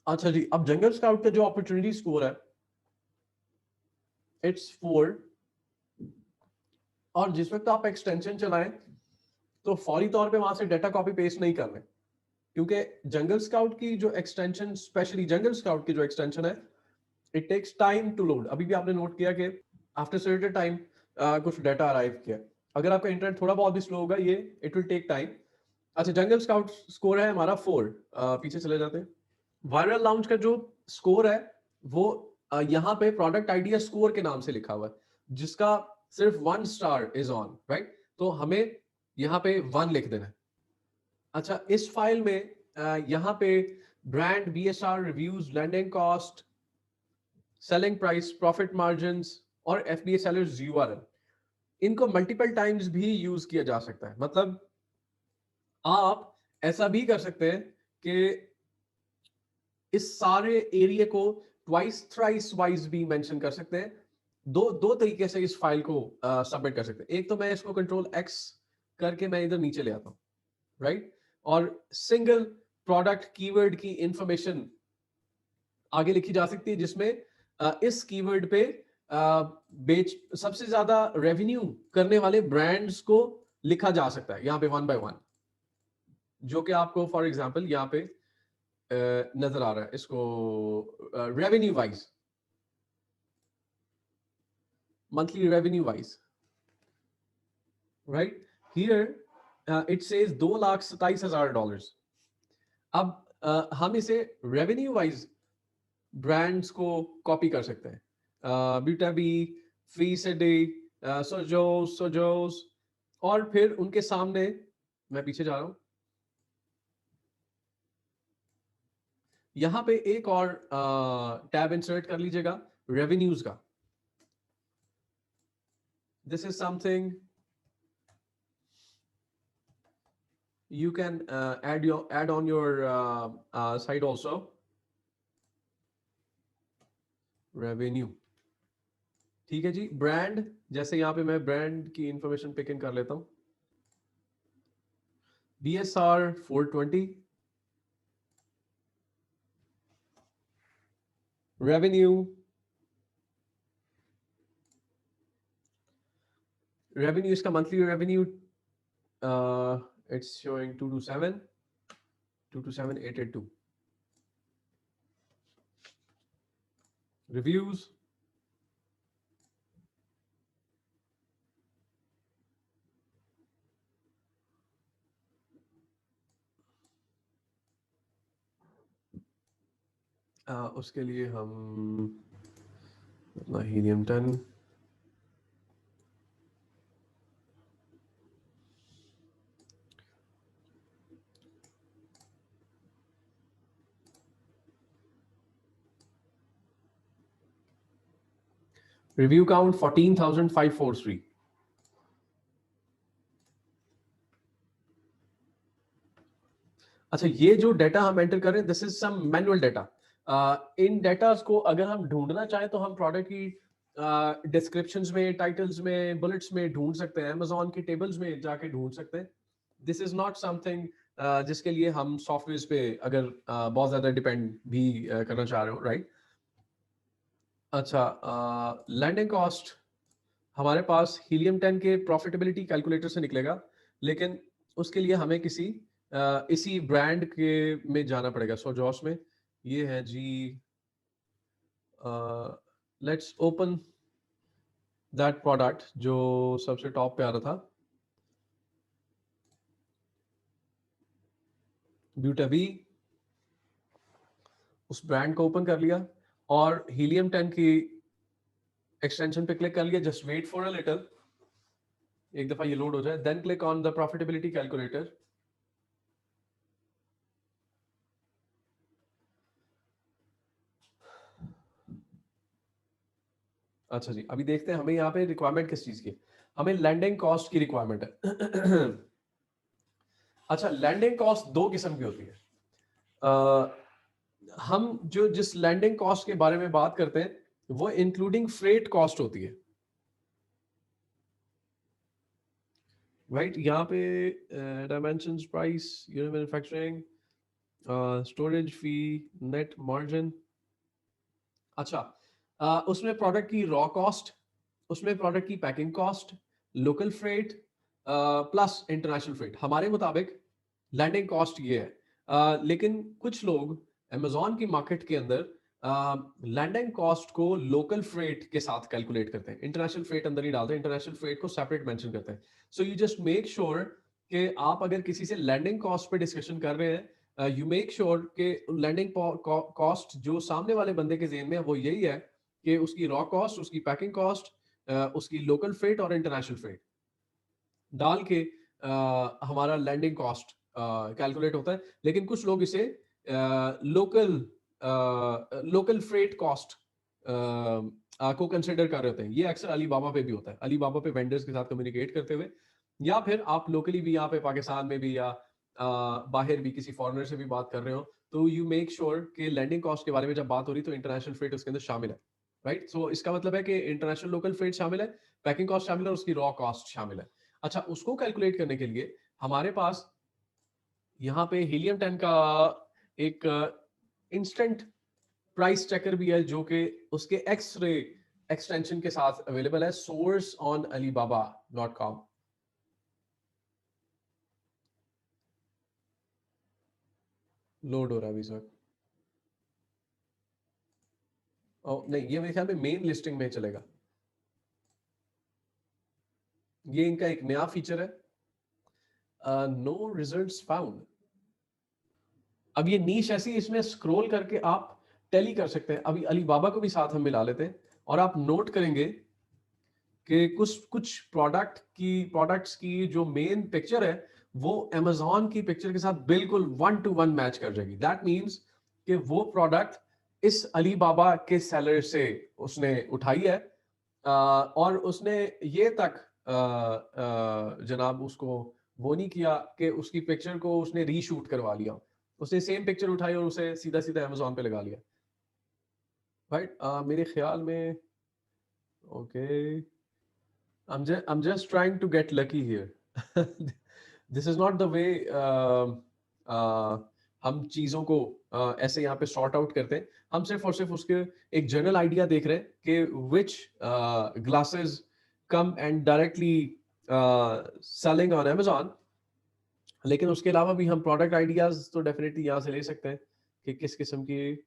अच्छा जी, अब जंगल स्काउट का जो अपॉर्चुनिटी स्कोर है, इट्स 4, और जिस वक्त आप एक्सटेंशन चलाएं तो फौरी तौर पे वहां से डाटा कॉपी पेस्ट नहीं कर रहे, क्योंकि जंगल स्काउट की जो एक्सटेंशन, स्पेशली जंगल स्काउट की जो एक्सटेंशन है, it takes time to load. अभी भी आपने नोट किया कि आफ्टर सर्टेन टाइम कुछ डाटा अराइव किया। अगर आपका इंटरनेट थोड़ा बहुत भी स्लो होगा, ये इट विल टेक टाइम। अच्छा, जंगल स्काउट स्कोर है हमारा 4, पीछे चले जाते हैं। वायरल लाउंज का जो स्कोर है वो यहाँ पे प्रोडक्ट आइडिया स्कोर के नाम से लिखा हुआ है, जिसका सिर्फ 1 स्टार इज ऑन, राइट। तो हमें यहाँ पे 1 लिख देना है। अच्छा, इस फाइल में यहाँ पे brand, BSR, reviews, landing cost, selling price, profit margin और एफबीए सेलर्स यूआरएल, इनको मल्टीपल टाइम्स भी यूज किया जा सकता है। मतलब आप ऐसा भी कर सकते हैं कि इस सारे एरिया को ट्वाइस थ्राइस वाइज भी मेंशन कर सकते हैं। दो दो तरीके से इस फाइल को सबमिट कर सकते हैं। एक तो मैं इसको कंट्रोल एक्स करके मैं इधर नीचे ले आता हूं, राइट, और सिंगल प्रोडक्ट कीवर्ड की इंफॉर्मेशन आगे लिखी जा सकती है, जिसमें इस कीवर्ड पे बेच सबसे ज्यादा रेवेन्यू करने वाले ब्रांड्स को लिखा जा सकता है यहाँ पे 1 बाय 1, जो कि आपको फॉर एग्जांपल यहाँ पे नजर आ रहा है, इसको revenue wise, monthly revenue wise, right here it says $2,27,000। अब हम इसे रेवेन्यू वाइज ब्रांड्स को कॉपी कर सकते हैं, ब्यूटा बी, फ्री सिटी, सोजोस, और फिर उनके सामने, मैं पीछे जा रहा हूं, यहां पे एक और टैब इंसर्ट कर लीजिएगा, रेवेन्यूज का. This is something you can add on your site also. Revenue. ठीक है जी. ब्रांड, जैसे यहाँ पे मैं ब्रांड की इंफॉर्मेशन पिक इन कर लेता हूं. BSR 420. Revenue. Revenue इसका monthly revenue it's showing 227,882. Reviews. उसके लिए हम अपना हीलियम 10 review count 14,543. अच्छा, ये जो डाटा हम एंटर कर रहे हैं, this is some manual data. इन डाटा को अगर हम ढूंढना चाहें तो हम प्रोडक्ट की डिस्क्रिप्शंस में, टाइटल्स में, बुलेट्स में ढूंढ सकते हैं, अमेजोन की टेबल्स में जाके ढूंढ सकते हैं. दिस इज नॉट समथिंग जिसके लिए हम सॉफ्टवेयर पे अगर बहुत ज्यादा डिपेंड भी करना चाह रहे हो, राइट? अच्छा, लैंडिंग कॉस्ट हमारे पास हीलियम 10 के प्रॉफिटेबिलिटी कैलकुलेटर से निकलेगा, लेकिन उसके लिए हमें किसी इसी ब्रांड के में जाना पड़ेगा. सो जॉस में ये है जी. लेट्स ओपन दैट प्रोडक्ट जो सबसे टॉप पे आ रहा था, ब्यूटावी. उस ब्रांड को ओपन कर लिया और हीलियम 10 की एक्सटेंशन पे क्लिक कर लिया. Just wait for a little, एक दफा ये लोड हो जाए, then click on the profitability calculator. अच्छा जी, अभी देखते हैं हमें यहाँ पे रिक्वायरमेंट किस चीज की. हमें लैंडिंग कॉस्ट की रिक्वायरमेंट है. अच्छा, लैंडिंग कॉस्ट दो किस्म की होती है. हम जो जिस लैंडिंग कॉस्ट के बारे में बात करते हैं वो इंक्लूडिंग फ्रेट कॉस्ट होती है, राइट? यहाँ पे dimensions, price, unit manufacturing, storage fee, net margin. अच्छा, उसमें प्रोडक्ट की रॉ कॉस्ट, उसमें प्रोडक्ट की packing cost, local freight plus international freight. हमारे मुताबिक लैंडिंग कॉस्ट ये है. लेकिन कुछ लोग अमेजोन की मार्केट के अंदर लैंडिंग कॉस्ट को लोकल फ्रेट के साथ कैलकुलेट करते हैं, इंटरनेशनल फ्रेट अंदर ही डालते हैं, इंटरनेशनल फ्रेट को सेपरेट मेंशन करते हैं. So you just make sure कि आप अगर किसी से लैंडिंग कॉस्ट पे डिस्कशन कर रहे हैं, यू मेक श्योर कि लैंडिंग कॉस्ट जो सामने वाले बंदे के जेहन में है वो यही है कि उसकी रॉ कॉस्ट, उसकी पैकिंग कॉस्ट, उसकी लोकल फ्रेट और इंटरनेशनल फ्रेट डाल के हमारा लैंडिंग कॉस्ट कैलकुलेट होता है. लेकिन कुछ लोग इसे लोकल लोकल फ्रेट कॉस्ट को कंसिडर कर रहे होते हैं. ये अक्सर अलीबाबा पे भी होता है, अलीबाबा पे वेंडर्स के साथ कम्युनिकेट करते हुए, या फिर आप लोकली भी यहाँ पे पाकिस्तान में भी या बाहर भी किसी फॉरेनर से भी बात कर रहे हो, तो यू मेक श्योर कि लैंडिंग कॉस्ट के बारे में जब बात हो रही तो इंटरनेशनल फ्रेट उसके अंदर शामिल है, राइट? सो इसका मतलब है कि इंटरनेशनल लोकल फ्रेट शामिल है, पैकिंग कॉस्ट शामिल है और उसकी रॉ कॉस्ट शामिल है. अच्छा, उसको कैलकुलेट करने के लिए हमारे पास यहाँ पे हीलियम 10 का एक इंस्टेंट प्राइस चेकर भी है जो कि उसके एक्स रे एक्सटेंशन के साथ अवेलेबल है, सोर्स ऑन alibaba.com. लोड हो रहा है अभी सर. नहीं, ये मेरे ख्याल में मेन लिस्टिंग में चलेगा. ये इनका एक नया फीचर है, नो रिजल्ट्स फाउंड. अब ये नीश ऐसी, इसमें स्क्रॉल करके आप टैली कर सकते हैं. अभी अलीबाबा को भी साथ हम मिला लेते हैं और आप नोट करेंगे कि कुछ प्रोडक्ट्स की जो मेन पिक्चर है वो Amazon की पिक्चर के साथ बिल्कुल 1 to 1 मैच कर जाएगी. दैट मीन्स कि वो प्रोडक्ट इस अली बाबा के सेलर से उसने उठाई है और उसने ये तक जनाब उसको वो नहीं किया कि उसकी पिक्चर को उसने रीशूट करवा लिया. उसने सेम पिक्चर उठाई और उसे सीधा सीधा Amazon पे लगा लिया. राइट मेरे ख्याल में okay I'm just trying to get lucky here. This is not the way हम चीजों को ऐसे यहाँ पे सॉर्ट आउट करते हैं. हम सिर्फ और सिर्फ उसके एक जनरल आइडिया देख रहे हैं कि which glasses come and directly selling on Amazon. लेकिन उसके अलावा भी हम प्रोडक्ट आइडियाज तो डेफिनेटली यहाँ से ले सकते हैं कि किस किस्म की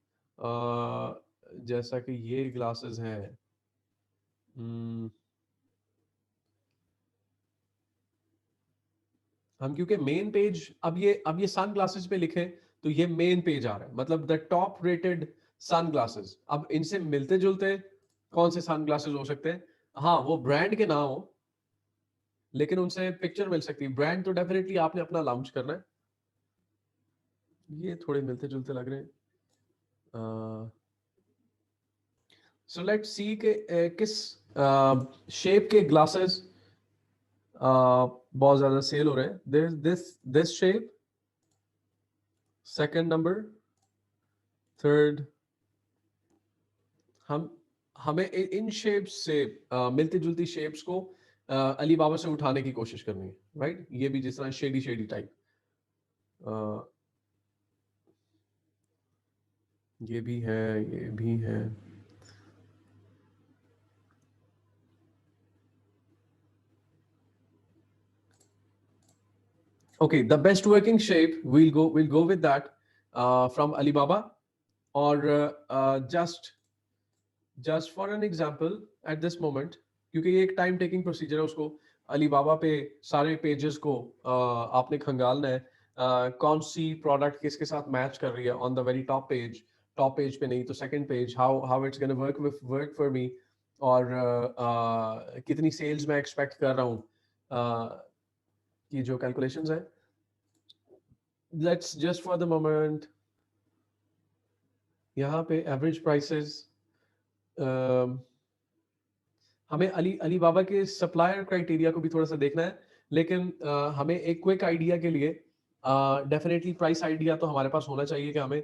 जैसा कि ये ग्लासेस हैं. हम क्योंकि मेन पेज अब ये सन ग्लासेस पे लिखे तो ये मेन पेज आ रहा है, मतलब the top rated sun glasses. अब इनसे मिलते जुलते कौन से सन ग्लासेस हो सकते हैं? हाँ, वो ब्रांड के ना हो लेकिन उनसे पिक्चर मिल सकती है. ब्रांड तो डेफिनेटली आपने अपना लॉन्च करना है. ये थोड़े मिलते जुलते लग रहे हैं. सो लेट्स सी के किस शेप के ग्लासेस बहुत ज्यादा सेल हो रहे हैं. This shape, second number, third. हमें इन शेप्स से मिलती जुलती शेप्स को अली बाबा से उठाने की कोशिश करनी है. राइट ये भी जिस तरह शेडी शेडी टाइप, ये भी है, ये भी है. Okay, the best working shape we'll go with that from Alibaba or just for an example at this moment, क्योंकि ये एक टाइम टेकिंग प्रोसीजर है. उसको अलीबाबा पे सारे पेजेस को आपने खंगालना है. कौन सी प्रोडक्ट किसके साथ मैच कर रही है on the very top page पे नहीं तो second page, how it's gonna work for me, और कितनी सेल्स मैं एक्सपेक्ट कर रहा हूँ. की जो कैलकुलेशंस है, let's just for the moment यहाँ पे एवरेज प्राइसेस. हमें अली बाबा के सप्लायर क्राइटेरिया को भी थोड़ा सा देखना है, लेकिन हमें एक क्विक आइडिया के लिए डेफिनेटली प्राइस आइडिया तो हमारे पास होना चाहिए कि हमें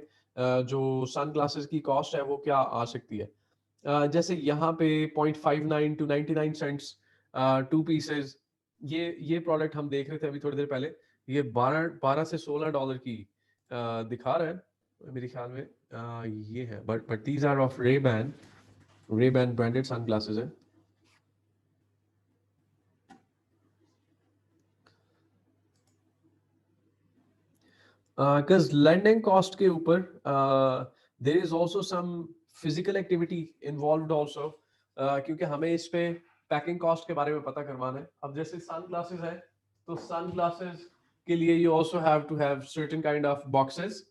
जो सन ग्लासेस की कॉस्ट है वो क्या आ सकती है. जैसे यहाँ पे 0.59 to 99 सेंट्स 2 पीसेस. ये प्रोडक्ट हम देख रहे थे अभी थोड़ी देर पहले. ये 12 से $16 की दिखा रहा है मेरे ख्याल में. ये है but these are of Ray-Ban branded sunglasses है. because lending cost के ऊपर there is also some physical activity involved also, क्योंकि हमें इस पे पैकिंग कॉस्ट के बारे में पता करवाना है. अब जैसे सन ग्लासेस है तो सन ग्लासेस के लिए you also have to have certain kind of boxes.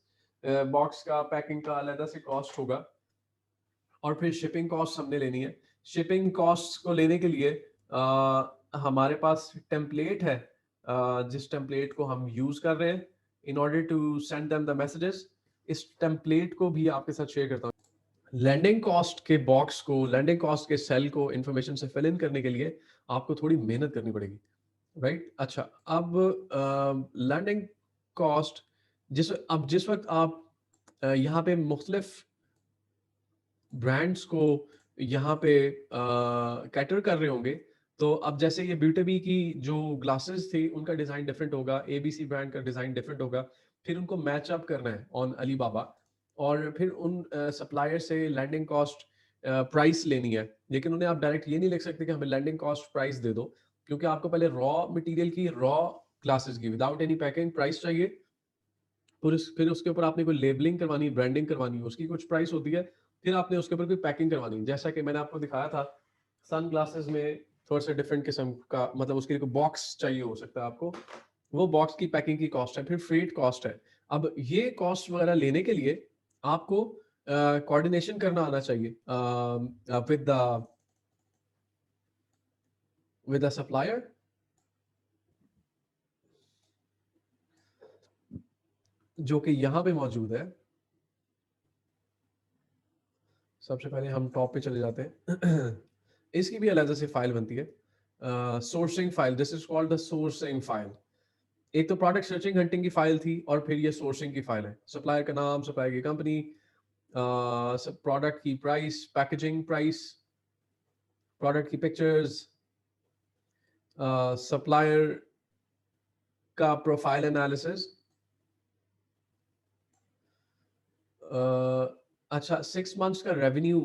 Box का पैकिंग का अलग से कॉस्ट होगा और फिर शिपिंग कॉस्ट हमने लेनी है. शिपिंग कॉस्ट को लेने के लिए हमारे पास टेम्पलेट है, जिस टेम्पलेट को हम यूज कर रहे हैं in order to send them the messages. इस टेम्पलेट को भी आपके साथ शेयर करता हूँ. लैंडिंग कॉस्ट के बॉक्स को, लैंडिंग कॉस्ट के सेल को इंफॉर्मेशन से फिल इन करने के लिए आपको थोड़ी मेहनत करनी पड़ेगी. राइट अच्छा, अब लैंडिंग कॉस्ट जिस वक्त आप यहाँ पे मुख्तलिफ ब्रांड्स को यहाँ पे कैटर कर रहे होंगे, तो अब जैसे ये ब्यूटी की जो ग्लासेस थी उनका डिजाइन डिफरेंट होगा, ABC ब्रांड का डिजाइन डिफरेंट होगा. फिर उनको मैच अप करना है ऑन अलीबाबा और फिर उन सप्लायर से लैंडिंग कॉस्ट प्राइस लेनी है. लेकिन उन्हें आप डायरेक्ट ये नहीं लिख सकते कि हमें लैंडिंग कॉस्ट प्राइस दे दो, क्योंकि आपको पहले रॉ मटेरियल की, रॉ ग्लासेस की विदाउट एनी पैकिंग प्राइस चाहिए. फिर उसके ऊपर आपने कोई लेबलिंग करवानी, ब्रांडिंग करवानी है, उसकी कुछ प्राइस होती है. फिर आपने उसके ऊपर कोई पैकिंग करवानी है. जैसा कि मैंने आपको दिखाया था सन ग्लासेस में थोड़ा सा डिफरेंट किस्म का, मतलब उसके लिए बॉक्स चाहिए हो सकता है आपको. वो बॉक्स की पैकिंग की कॉस्ट है, फिर फ्रेट कॉस्ट है. अब ये कॉस्ट वगैरह लेने के लिए आपको कोऑर्डिनेशन करना आना चाहिए with the with a supplier जो कि यहाँ पे मौजूद है। सबसे पहले हम टॉप पे चले जाते हैं। इसकी भी अलग से फाइल बनती है, sourcing file, this is called the sourcing file. एक तो प्रोडक्ट सर्चिंग हंटिंग की फाइल थी और फिर ये सोर्सिंग की फाइल है। सप्लायर का नाम, सप्लायर की कंपनी, प्रोडक्ट की प्राइस, पैकेजिंग प्राइस, प्रोडक्ट की पिक्चर्स, सप्लायर का प्रोफाइल एनालिसिस। अच्छा, 6 months का रेवेन्यू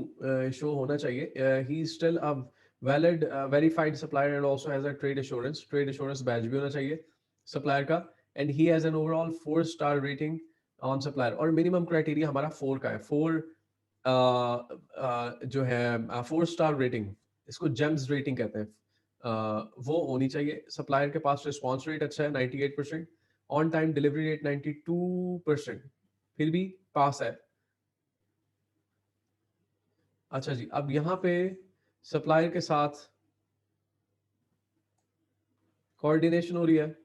शो होना चाहिए। He still a valid verified supplier and also has a trade assurance badge भी होना चाहिए सप्लायर का। And he has an overall 4 star rating on supplier. और मिनिमम क्राइटेरिया हमारा 4 का है। 4 जो है 4 star रेटिंग, इसको जेम्स रेटिंग कहते हैं, वो होनी चाहिए। सप्लायर के पास रिस्पॉन्स रेट अच्छा है 98%, ऑन टाइम डिलीवरी रेट 92%, फिर भी पास है। अच्छा जी, अब यहाँ पे सप्लायर के साथ कोऑर्डिनेशन हो रही है।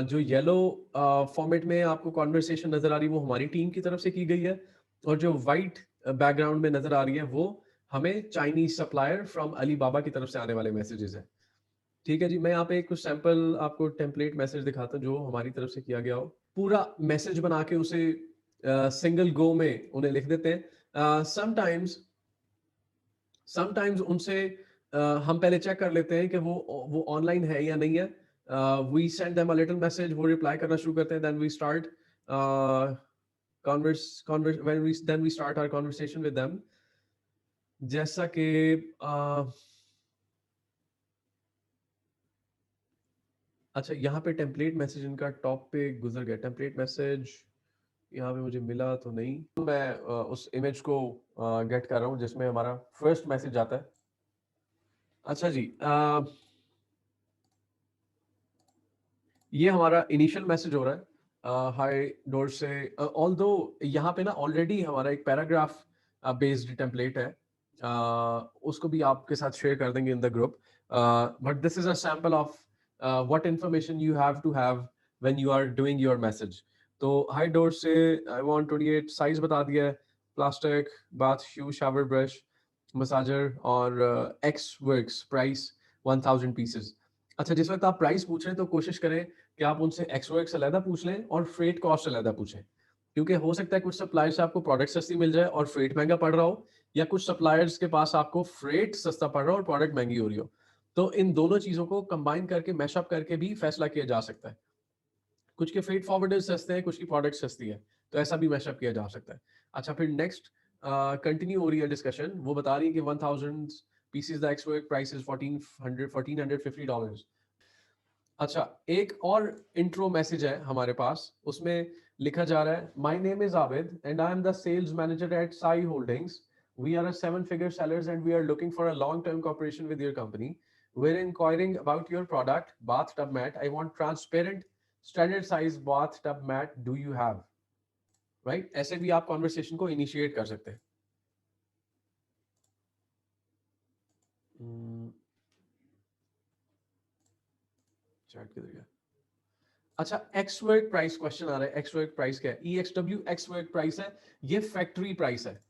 जो येलो फॉर्मेट में आपको कॉन्वर्सेशन नजर आ रही है वो हमारी टीम की तरफ से की गई है, और जो वाइट बैकग्राउंड में नजर आ रही है वो हमें चाइनीज सप्लायर फ्रॉम अली बाबा की तरफ से आने वाले मैसेजेस है। ठीक है जी, मैं यहाँ पे कुछ सैंपल आपको टेम्पलेट मैसेज दिखाता हूँ जो हमारी तरफ से किया गया हो। पूरा मैसेज बना के उसे सिंगल गो में उन्हें लिख देते हैं। समटाइम्स उनसे हम पहले चेक कर लेते हैं कि वो ऑनलाइन है या नहीं है। We send them a little message, वो रिप्लाई करना शुरू करते हैं, then we start our conversation with them. जैसा कि अच्छा, यहाँ पे टेम्पलेट मैसेज इनका टॉप पे गुजर गया। टेम्पलेट मैसेज यहाँ पे मुझे मिला तो नहीं, तो मैं उस इमेज को गेट कर रहा हूँ जिसमें हमारा फर्स्ट मैसेज आता है। अच्छा जी, ये हमारा इनिशियल मैसेज हो रहा है, हाय डोर से। ऑल्दो यहाँ पे ना ऑलरेडी हमारा एक पैराग्राफ बेस्ड टेम्पलेट है, उसको भी आपके साथ शेयर कर देंगे in the group. But this is a sample of what information you have to have when you are doing your message. तो हाय डोर से, आई वांट 28 साइज बता दिया है, प्लास्टिक बाथ शू शावर ब्रश मसाजर, और x works price 1000 pieces. अच्छा, जिस वक्त आप प्राइस पूछ रहे हैं तो कोशिश करें कि आप उनसे एक्सवर्क से अलहदा पूछ लें और फ्रेट कॉस्ट से अलहदा पूछें, क्योंकि हो सकता है कुछ सप्लायर से आपको प्रोडक्ट सस्ती मिल जाए और फ्रेट महंगा पड़ रहा हो, या कुछ सप्लायर्स के पास आपको फ्रेट सस्ता पड़ रहा हो और प्रोडक्ट महंगी हो रही हो। तो इन दोनों चीजों को कंबाइन करके मैशअप करके भी फैसला किया जा सकता है। कुछ के फ्रेट फॉरवर्डर सस्ते हैं, कुछ की प्रोडक्ट सस्ती है, तो ऐसा भी मैशअप किया जा सकता है। अच्छा, फिर नेक्स्ट कंटिन्यू हो रही है डिस्कशन। वो बता रही है कि 1000 पीसेज द एक्सवर्क प्राइस इज $1450। अच्छा, एक और इंट्रो मैसेज है हमारे पास, उसमें लिखा जा रहा है, my name is Abid and I am the sales manager at Sai Holdings. We are a 7 figure sellers and we are looking for a long term cooperation with your company. We're inquiring about your product, bathtub mat. I want transparent standard size bathtub mat. Do you have? Right? ऐसे भी आप conversation को initiate कर सकते हैं। Chat किधर गया? अच्छा, एक्स वर्क प्राइस क्वेश्चन आ रहा है। एक्स वर्क प्राइस क्या है? EXW एक्स वर्क प्राइस है, ये फैक्ट्री प्राइस है,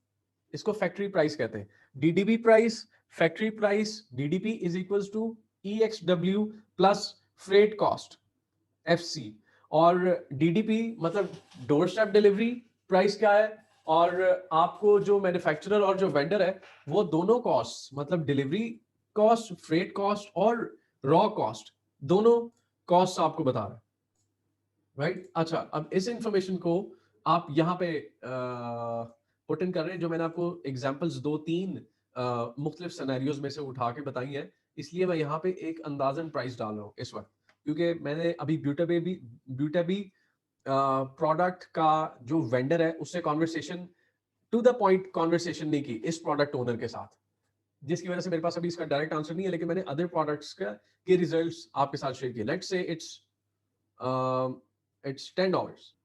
इसको फैक्ट्री प्राइस कहते हैं। DDB price, factory price, DDP is equals to EXW plus freight cost, FC। और डीडीपी मतलब डोर स्टेप डिलीवरी प्राइस क्या है, और आपको जो मैन्युफैक्चरर और जो वेंडर है वो दोनों कॉस्ट, मतलब डिलीवरी कॉस्ट, फ्रेट कॉस्ट और रॉ कॉस्ट, दोनों कॉस्ट आपको बता रहा है। राइट? अच्छा, अब इस इंफॉर्मेशन को आप यहाँ पे पुट इन कर रहे हैं, जो मैंने आपको एग्जांपल्स 2-3 मुख्तलिफ सिनेरियोज में से उठा के बताई हैं, इसलिए मैं यहाँ पे एक अंदाजन प्राइस डाल रहा हूँ इस वक्त, क्योंकि मैंने अभी ब्यूटेबी प्रोडक्ट का जो वेंडर है उससे conversation, to the point conversation नहीं की इस प्रोडक्ट ओनर के साथ, जिसकी वजह से मेरे पास अभी इसका डायरेक्ट आंसर नहीं है, लेकिन मैंने अदर प्रोडक्ट्स के रिजल्ट्स आपके साथ शेयर किए। Let's say it's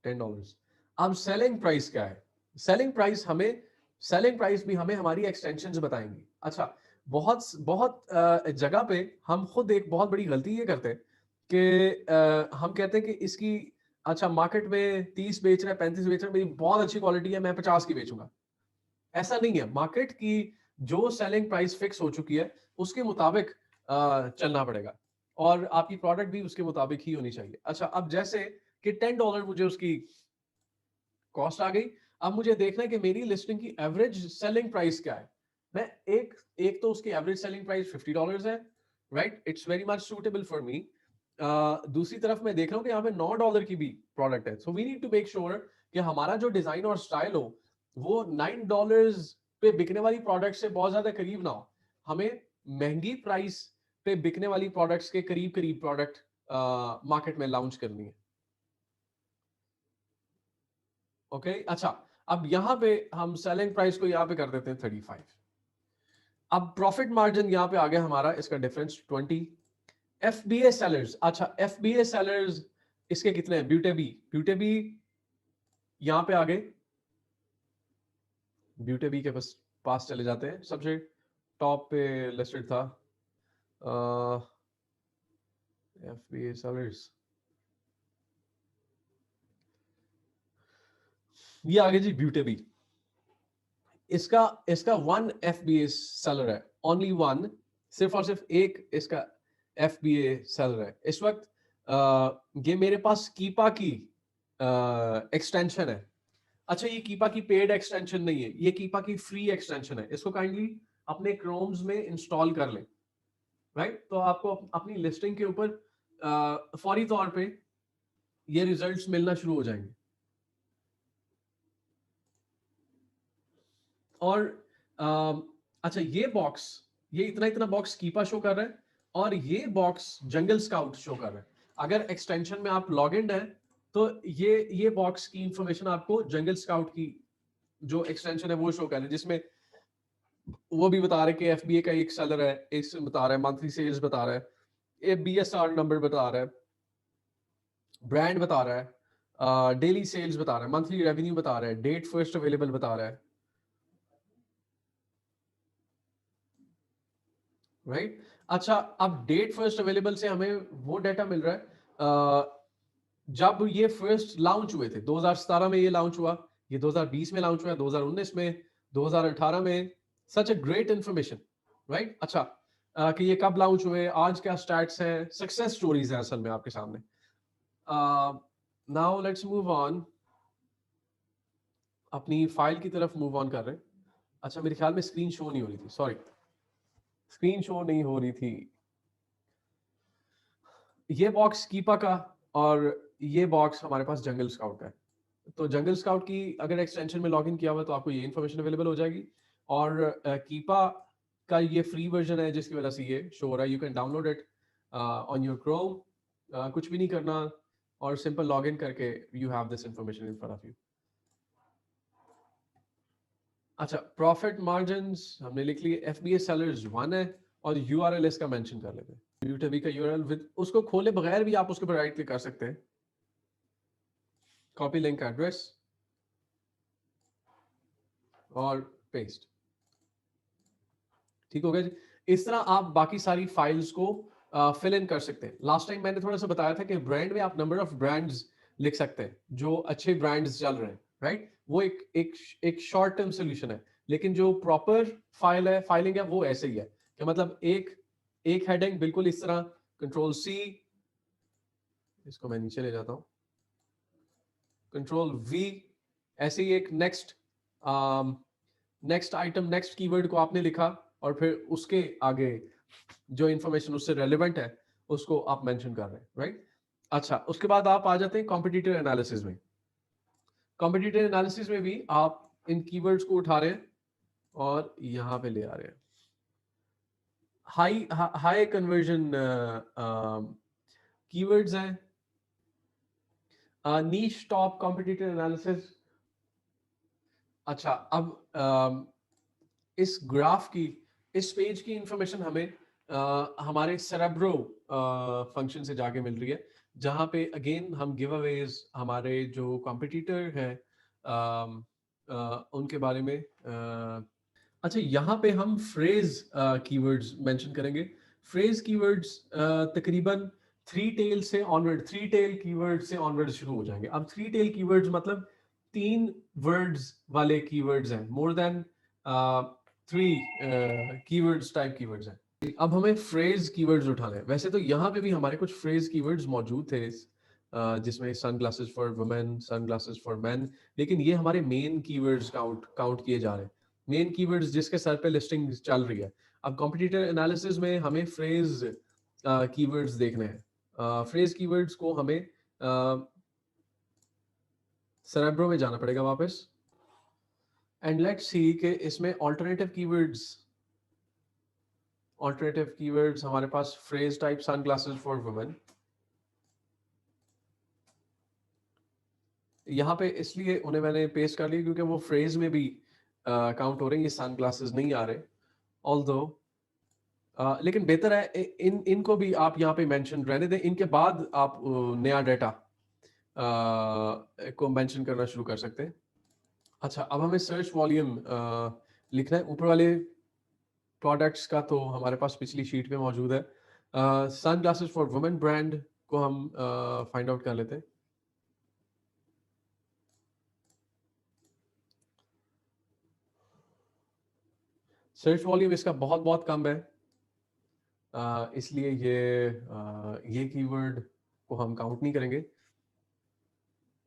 $10। अब सेलिंग प्राइस क्या है? सेलिंग प्राइस भी हमें हमारी एक्सटेंशंस बताएंगी। अच्छा, बहुत बहुत जगह पे हम खुद एक बहुत बड़ी गलती ये करते हैं कि हम कहते हैं कि इसकी अच्छा मार्केट में 30 बेच रहा है, 35 बेच रहा है, मेरी बहुत अच्छी क्वालिटी है, मैं 50 की बेचूंगा। ऐसा नहीं है। मार्केट की जो सेलिंग प्राइस फिक्स हो चुकी है उसके मुताबिक चलना पड़ेगा और आपकी प्रोडक्ट भी उसके मुताबिक ही होनी चाहिए। अच्छा, अब जैसे कि $10 मुझे उसकी कॉस्ट आ गई, अब मुझे देखना है कि मेरी लिस्टिंग की एवरेज सेलिंग प्राइस क्या है। मैं एक एक तो उसकी एवरेज सेलिंग प्राइस $50 है, right, it's very much suitable for me. दूसरी तरफ मैं देख रहा हूँ कि यहाँ पे $9 की भी प्रोडक्ट है, so we need to make sure कि हमारा जो डिजाइन और स्टाइल हो वो $9 पे बिकने वाली प्रोडक्ट से बहुत ज्यादा करीब ना हो। हमें महंगी प्राइस पे बिकने वाली प्रोडक्ट्स के करीब करीब प्रोडक्ट मार्केट में लॉन्च करनी है। ओके अच्छा, अब यहां पे हम सेलिंग प्राइस को यहां पे कर देते हैं 35। अब प्रॉफिट मार्जिन यहां पे आ गया हमारा, इसका डिफरेंस 20। एफबीए सेलर्स, अच्छा एफबीए सेलर्स इसके कितने हैं? ब्यूटेबी, ब्यूटेबी यहां पे आ गए, ब्यूटेबी के पास चले जाते हैं, सबसे टॉप पे लिस्टेड था एफबीए सेलर्स, ये आगे जी ब्यूटेबी। इसका इसका वन एफबीए सेलर है, ओनली वन, सिर्फ और सिर्फ एक इसका एफबीए सेलर है इस वक्त। ये मेरे पास कीपा की एक्सटेंशन है। अच्छा, ये कीपा की पेड एक्सटेंशन नहीं है, ये कीपा की फ्री एक्सटेंशन है। इसको काइंडली अपने क्रोम्स में इंस्टॉल कर लें, राइट। तो आपको अपनी लिस्टिंग के ऊपर फौरी तौर पे ये रिजल्ट्स मिलना शुरू हो जाएंगे। और अच्छा, ये बॉक्स, ये इतना इतना बॉक्स कीपा शो कर रहा है और ये बॉक्स जंगल स्काउट शो कर रहा है। अगर एक्सटेंशन में आप लॉग इन है तो ये बॉक्स की इंफॉर्मेशन आपको जंगल स्काउट की जो एक्सटेंशन है वो शो कर रहा है, जिसमें वो भी बता रहा है कि एफबीए का एक सेलर है, इस बता रहा है मंथली सेल्स बता रहा है, ए बीएसआर नंबर बता रहा है, ब्रांड बता रहा है, डेली सेल्स बता रहा है, मंथली रेवेन्यू बता रहा है, डेट फर्स्ट अवेलेबल बता रहा है, राइट। अच्छा, अब डेट फर्स्ट अवेलेबल से हमें वो डाटा मिल रहा है जब ये फर्स्ट लॉन्च हुए थे। 2017 में ये लॉन्च हुआ, ये 2020 में लॉन्च हुआ, 2019 में, 2018 में। सच ए ग्रेट इंफॉर्मेशन, राइट। अच्छा, कि ये कब लॉन्च हुए, आज क्या स्टैट्स हैं, सक्सेस स्टोरीज हैं असल में आपके सामने। नाउ लेट्स मूव ऑन, अपनी फाइल की तरफ मूव ऑन कर रहे हैं। अच्छा, मेरे ख्याल में स्क्रीन शो नहीं हो रही थी, सॉरी, स्क्रीन शो नहीं हो रही थी। ये बॉक्स कीपा का और ये बॉक्स हमारे पास जंगल स्काउट का है। तो जंगल स्काउट की अगर एक्सटेंशन में लॉगिन किया हुआ तो आपको ये इन्फॉर्मेशन अवेलेबल हो जाएगी। और कीपा का ये फ्री वर्जन है जिसकी वजह से ये शो हो रहा है। You can download it on your Chrome, कुछ भी नहीं करना और सिंपल लॉगिन करके you have this information in front of you. अच्छा, प्रॉफिट मार्जिन हमने लिख लिए, एफबीए सेलर्स 1 है और यूआरएल इसका मेंशन कर लेते हैं, यूटीबी का यूआरएल विद, उसको खोले बगैर भी आप उसके ऊपर राइट क्लिक कर सकते हैं, कॉपी लिंक एड्रेस और पेस्ट। ठीक हो गया जी। इस तरह आप बाकी सारी फाइल्स को फिल इन कर सकते हैं। लास्ट टाइम मैंने थोड़ा सा बताया था कि ब्रांड में आप नंबर ऑफ ब्रांड्स लिख सकते हैं जो अच्छे ब्रांड्स चल रहे हैं, राइट। वो एक शॉर्ट टर्म सोल्यूशन है, लेकिन जो प्रॉपर फाइलिंग है वो ऐसे ही है कि मतलब एक एक हेडिंग बिल्कुल इस तरह, कंट्रोल सी, इसको मैं नीचे ले जाता हूँ, कंट्रोल वी, ऐसे ही एक next next item, next keyword को आपने लिखा और फिर उसके आगे जो इंफॉर्मेशन उससे रेलिवेंट है उसको आप मेंशन कर रहे हैं, राइट। अच्छा, उसके बाद आप आ जाते हैं कॉम्पिटिटिव एनालिसिस में। कॉम्पिटिटिव एनालिसिस में भी आप इन कीवर्ड्स को उठा रहे हैं और यहां पे ले आ रहे हैं। हाई हाई कन्वर्जन कीवर्ड्स हैं, नीश टॉप कॉम्पिटिटिव एनालिसिस। अच्छा, अब इस ग्राफ की, इस पेज की इंफॉर्मेशन हमें हमारे सेरेब्रो फंक्शन से जाके मिल रही है, जहां पे अगेन हम गिव अवेज हमारे जो कॉम्पिटिटर हैं उनके बारे में अच्छा, यहाँ पे हम फ्रेज कीवर्ड्स मेंशन करेंगे। फ्रेज कीवर्ड्स तकरीबन थ्री टेल से ऑनवर्ड, थ्री टेल कीवर्ड से ऑनवर्ड शुरू हो जाएंगे। अब थ्री टेल कीवर्ड्स मतलब तीन वर्ड्स वाले कीवर्ड्स हैं, more than three keywords type keywords हैं। अब हमें फ्रेज कीवर्ड्स उठाने हैं। वैसे तो यहाँ पे भी हमारे कुछ फ्रेज कीवर्ड्स मौजूद थे जिसमें sun glasses for women, sun glasses for man, लेकिन ये हमारे मेन कीवर्ड्स काउंट किए जा रहे हैं, मेन कीवर्ड्स जिसके सर पे लिस्टिंग चल रही है। अब कॉम्पिटिटर एनालिसिस में हमें फ्रेज कीवर्ड्स देखने हैं। फ्रेज कीवर्ड्स को हमें सेरेब्रो में जाना पड़ेगा वापस, एंड लेट्स सी कि इसमें ऑल्टरनेटिव कीवर्ड्स हमारे पास phrase type sun glasses for women. यहाँ पे इसलिए उन्हें मैंने पेस्ट कर लिया क्योंकि वो फ्रेज में भी काउंट हो रहे हैं, ये सन ग्लासेस नहीं आ रहे। ऑल्दो लेकिन बेहतर है इनको भी आप यहाँ पे मेंशन रहने दें, इनके बाद आप नया डाटा को मेंशन करना शुरू कर सकते हैं। अच्छा, अब हमें सर्च वॉल्यूम लिखना है। ऊपर वाले प्रोडक्ट्स का तो हमारे पास पिछली शीट में मौजूद है। Sun glasses for women brand को हम फाइंड आउट कर लेते हैं। सर्च वॉल्यूम इसका बहुत बहुत कम है, इसलिए ये कीवर्ड को हम काउंट नहीं करेंगे।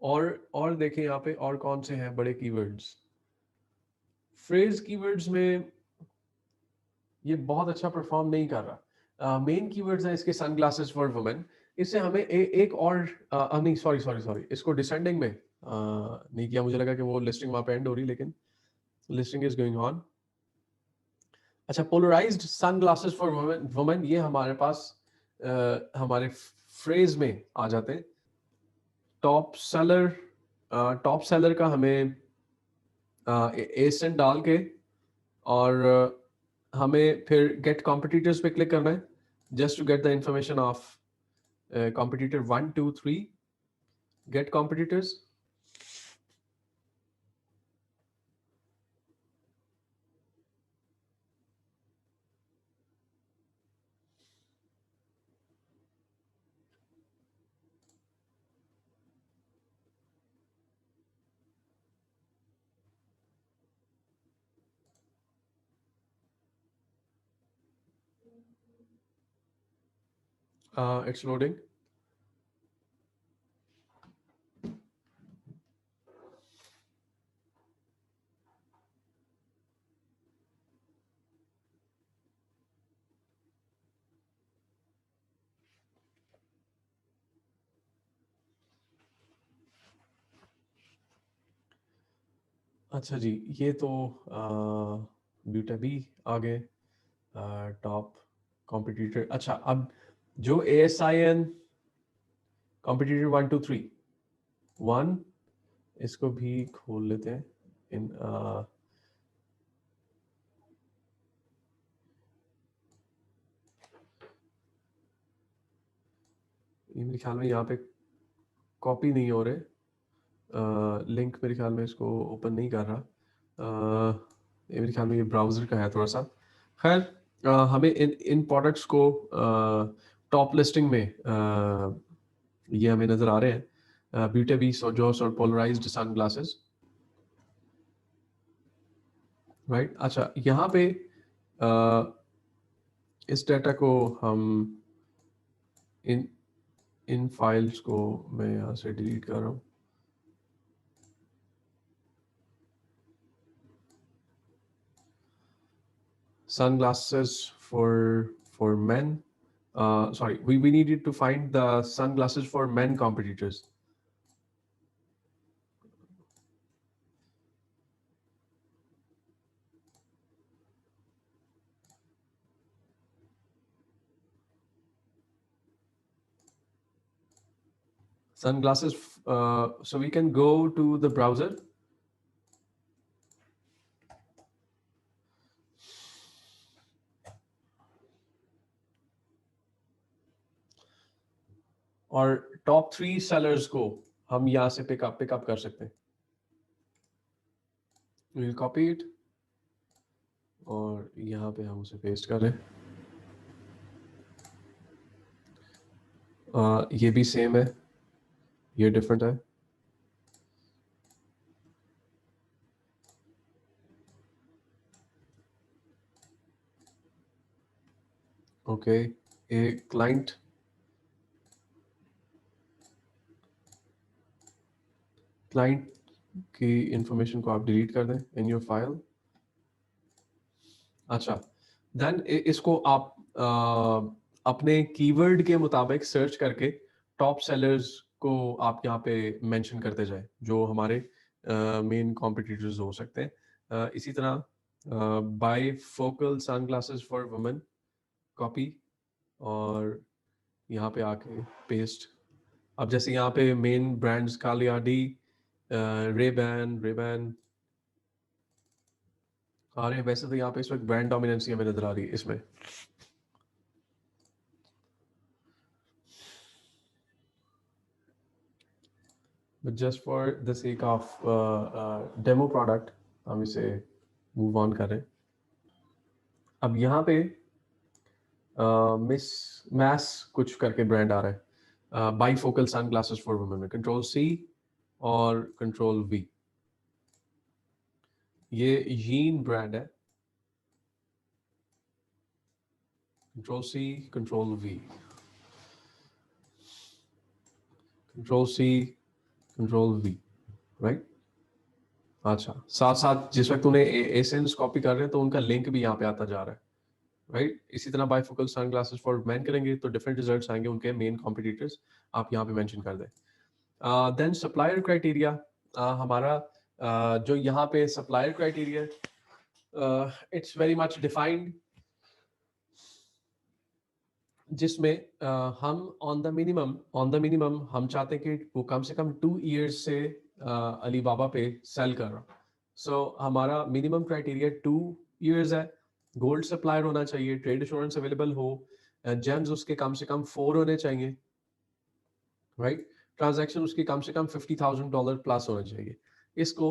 और देखें यहाँ पे और कौन से हैं बड़े कीवर्ड्स। फ्रेज कीवर्ड्स में ये बहुत अच्छा परफॉर्म नहीं कर रहा। मेन कीवर्ड्स हैं इसके सन ग्लासेस फॉर वुमेन। इससे हमें एक और नहीं, सॉरी, इसको डिसेंडिंग में नहीं किया। मुझे लगा कि वो लिस्टिंग वहां पे एंड हो रही, लेकिन लिस्टिंग इज गोइंग ऑन। अच्छा, polarised sun glasses for women ये हमारे पास हमारे फ्रेज में आ जाते हैं। टॉप सेलर का हमें एसेंट डाल के और हमें फिर गेट कॉम्पिटिटर्स पे क्लिक करना है, just to get the information of competitor 1 2 3। Get competitors, it's loading. अच्छा जी, ये तो ब्यूटा भी आ गए टॉप कॉम्पिटिटर। अच्छा, अब जो ASIN कॉम्पिटिटर 1 2 3 1, इसको भी खोल लेते हैं इन ये मेरे ख्याल में यहाँ पे कॉपी नहीं हो रहे, लिंक मेरे ख्याल में इसको ओपन नहीं कर रहा। ये मेरे ख्याल में ये ब्राउज़र का है थोड़ा सा। खैर, हमें इन प्रोडक्ट्स को टॉप लिस्टिंग में ये हमें नज़र आ रहे हैं, ब्यूटी बी, सोजोस और पोलराइज्ड सन ग्लासेस, राइट। अच्छा, यहाँ पे इस डाटा को हम इन इन फाइल्स को मैं यहाँ से डिलीट कर रहा हूँ। Sunglasses for men. Sorry, we needed to find the sunglasses for men competitors. Sunglasses. So we can go to the browser. और टॉप 3 सेलर्स को हम यहाँ से पिकअप कर सकते हैं। We'll copy it और यहाँ पे हम उसे पेस्ट कर रहे हैं। ये भी सेम है, ये डिफरेंट है। ओके, एक क्लाइंट की इंफॉर्मेशन को आप डिलीट कर दें इन योर फाइल। अच्छा, देन इसको आप अपने कीवर्ड के मुताबिक सर्च करके टॉप सेलर्स को आप यहाँ पे मेंशन करते जाए, जो हमारे मेन कॉम्पिटिटर्स हो सकते हैं। इसी तरह bye focal sunglasses for women, copy, और यहाँ पे आके पेस्ट। अब जैसे यहाँ पे मेन ब्रांड्स कालियाडी, रेबैन आ रहे हैं। वैसे तो यहाँ पे इस वक्त ब्रांड डोमिनेंसी हमें नजर आ रही है इसमें। But just for the sake of demo product हम इसे मूव ऑन करें। अब यहाँ पे मिस मैस कुछ करके ब्रांड आ रहा है, bifocal sun glasses for women में कंट्रोल सी और कंट्रोल वी। ये यीन ब्रांड है, control C control V, control C control V, right. अच्छा, साथ साथ जिस वक्त उन्हें एसेंस कॉपी कर रहे हैं तो उनका लिंक भी यहाँ पे आता जा रहा है, राइट। इसी तरह बाइफोकल सनग्लासेस फॉर मैन करेंगे तो डिफरेंट रिजल्ट्स आएंगे, उनके मेन कॉम्पिटिटर्स आप यहाँ पे मेंशन कर दें। देन सप्लायर क्राइटेरिया, हमारा जो यहाँ पे supplier criteria, it's very much defined, जिसमें हम ऑन द मिनिमम हम चाहते हैं कि वो कम से कम 2 years से अलीबाबा पे सेल कर रहा। सो हमारा मिनिमम क्राइटेरिया 2 years है। गोल्ड सप्लायर होना चाहिए, ट्रेड इंश्योरेंस अवेलेबल हो, जेम्स उसके कम से कम 4 होने चाहिए, राइट। ट्रांजैक्शन उसकी कम से कम $50,000 प्लस होना चाहिए। इसको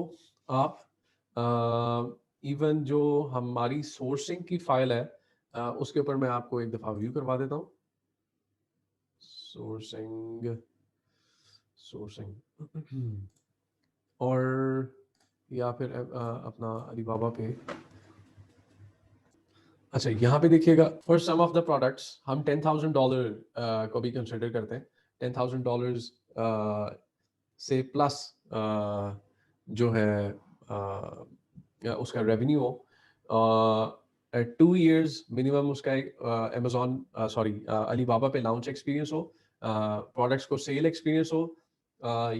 आप इवन जो हमारी सोर्सिंग की फाइल है उसके ऊपर मैं आपको एक दफ़ा व्यू करवा देता हूँ। सोर्सिंग और या फिर अपना अलीबाबा पे। अच्छा, यहाँ पे देखिएगा, for some of the products हम $10,000 को भी कंसिडर करते हैं। $10,000 से प्लस जो है उसका रेवेन्यू हो, 2 years मिनिमम उसका एक अमेजोन सॉरी अलीबाबा पे लॉन्च एक्सपीरियंस हो, प्रोडक्ट्स को सेल एक्सपीरियंस हो,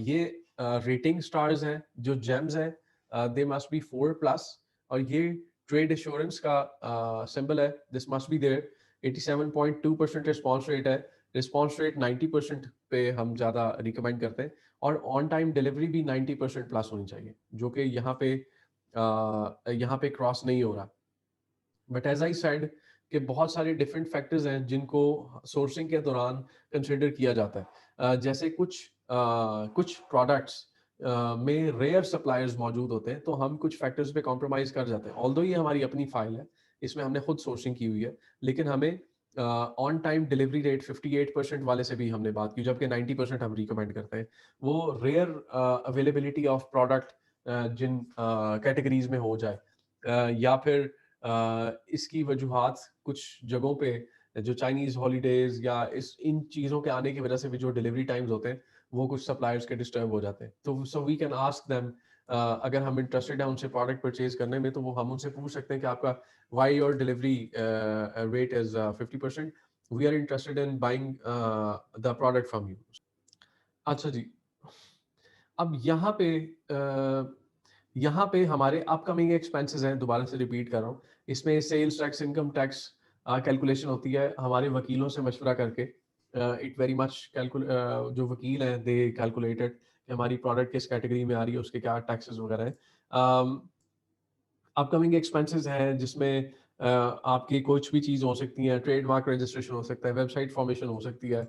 ये रेटिंग स्टार्स हैं जो जेम्स हैं, दे मस्ट बी 4+, और ये ट्रेड एश्योरेंस का सिंबल है, this must be there. 87.2% response rate है, रिस्पॉन्स रेट 90% पे हम ज़्यादा रिकमेंड करते हैं, और ऑन टाइम डिलीवरी भी 90% प्लस होनी चाहिए, जो कि यहाँ पे क्रॉस नहीं हो रहा। बट एज आई सेड कि बहुत सारे डिफरेंट फैक्टर्स हैं जिनको सोर्सिंग के दौरान कंसिडर किया जाता है। जैसे कुछ प्रोडक्ट्स में रेयर सप्लायर्स मौजूद होते हैं, तो हम कुछ फैक्टर्स पे कॉम्प्रोमाइज कर जाते हैं। ऑल्दो ये हमारी अपनी फाइल है, इसमें हमने खुद सोर्सिंग की हुई है, लेकिन हमें ऑन टाइम डिलीवरी रेट 58% वाले से भी हमने बात की, जबकि 90% हम रिकमेंड करते हैं। वो रेयर अवेलेबिलिटी ऑफ प्रोडक्ट जिन कैटेगरीज में हो जाए, या फिर इसकी वजूहात कुछ जगहों पे जो चाइनीज हॉलीडेज या इस इन चीज़ों के आने की वजह से भी जो डिलीवरी टाइम्स होते हैं वो कुछ सप्लायर्स के डिस्टर्ब हो जाते हैं। तो so we can ask them, अगर हम इंटरेस्टेड हैं उनसे प्रोडक्ट परचेज करने में, तो वो हम उनसे पूछ सकते हैं कि आपका why your delivery rate is 50%, we are interested in buying the product from you. अच्छा जी, अब यहाँ पे हमारे अपकमिंग एक्सपेंसेस हैं, दोबारा से रिपीट कर रहा हूँ। इसमें sales tax, income tax calculation होती है हमारे वकीलों से मशवरा करके। इट वेरी मच जो वकील हैं दे कैलकुलेटेड कि हमारी प्रोडक्ट किस कैटेगरी में आ रही है, उसके क्या टैक्सेस वगैरह हैं। अपकमिंग एक्सपेंसेस हैं जिसमें आपकी कुछ भी चीज़ हो सकती है, ट्रेडमार्क रजिस्ट्रेशन हो सकता है, वेबसाइट फॉर्मेशन हो सकती है,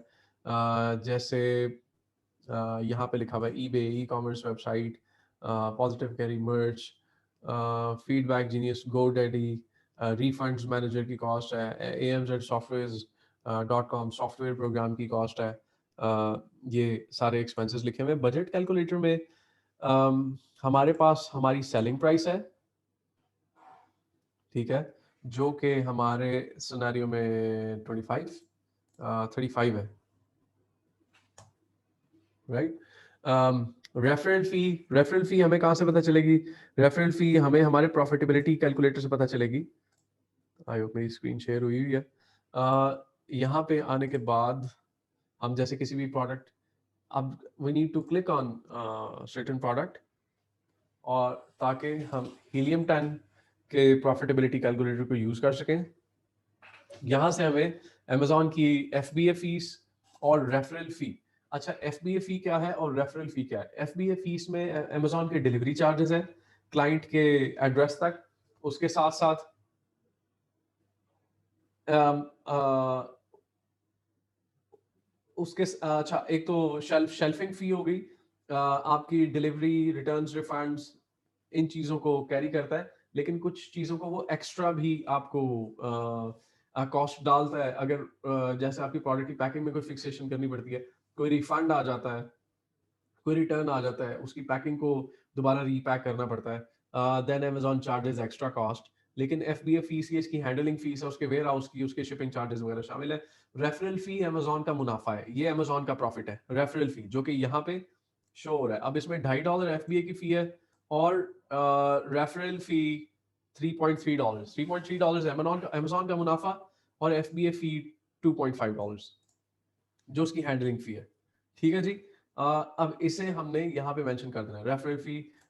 जैसे यहाँ पे लिखा हुआ है eBay, e commerce website, positive carry, merch, feedback genius, GoDaddy, refunds manager की कॉस्ट है, AMZ softwares.com सॉफ्टवेयर प्रोग्राम की कॉस्ट है। ये सारे एक्सपेंसेस लिखे हुए हैं बजट कैलकुलेटर में। हमारे पास हमारी सेलिंग प्राइस है, ठीक है, जो कि हमारे सिनेरियो में 35 है, राइट। रेफरल फी हमें कहाँ से पता चलेगी? रेफरल फी हमें हमारे प्रॉफिटेबिलिटी कैलकुलेटर से पता चलेगी। आई होप मेरी स्क्रीन शेयर हुई है। यहाँ पे आने के बाद हम जैसे किसी भी प्रोडक्ट, अब we need to click on certain product, और ताकि हम हीलियम 10 के प्रॉफिटेबिलिटी कैलकुलेटर को यूज कर सकें। यहाँ से हमें अमेजोन की FBA फीस और रेफरल फी। अच्छा, FBA फी क्या है और रेफरल फी क्या है? FBA फीस में अमेजोन के डिलीवरी चार्जेस हैं क्लाइंट के एड्रेस तक, उसके साथ साथ अच्छा, एक तो शेल्फिंग फी हो गई, आपकी डिलीवरी, रिटर्न्स, रिफंड्स, इन चीज़ों को कैरी करता है। लेकिन कुछ चीज़ों को वो एक्स्ट्रा भी आपको कॉस्ट डालता है। अगर जैसे आपकी प्रोडक्ट की पैकिंग में कोई फिक्सेशन करनी पड़ती है, कोई रिफंड आ जाता है, कोई रिटर्न आ जाता है, उसकी पैकिंग को दोबारा रीपैक करना पड़ता है, then Amazon charges extra cost. लेकिन FBA फीस की, इसकी हैंडलिंग फीस है, उसके वेयर हाउस की, उसके शिपिंग चार्जेस वगैरह शामिल है। रेफरल फी अमेजॉन का मुनाफा है, ये अमेजॉन का प्रॉफिट है, रेफरल फी, जो कि यहाँ पे शो हो रहा है। अब इसमें $2.5 FBA की फी है, और रेफरल फी $3.3। $3.3 अमेजॉन का मुनाफा, और FBA फी $2.5 जो उसकी हैंडलिंग फी है। ठीक है जी। अब इसे हमने यहाँ पे मेंशन कर देना है,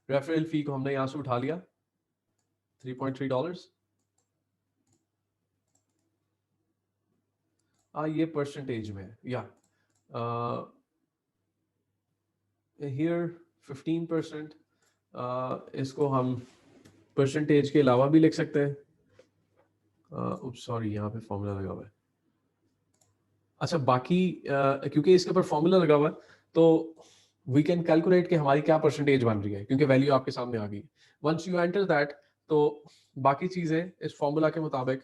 रेफरल फी को हमने यहाँ से उठा लिया $3.3। ये परसेंटेज में है, या हियर 15%। इसको हम परसेंटेज के अलावा भी लिख सकते हैं। सॉरी, यहाँ पे फॉर्मूला लगा हुआ है। अच्छा, बाकी क्योंकि इसके ऊपर फॉर्मूला लगा हुआ है, तो वी कैन कैलकुलेट कि हमारी क्या परसेंटेज बन रही है, क्योंकि वैल्यू आपके सामने आ गई। वंस यू एंटर दैट, तो बाकी चीजें इस फॉर्मूला के मुताबिक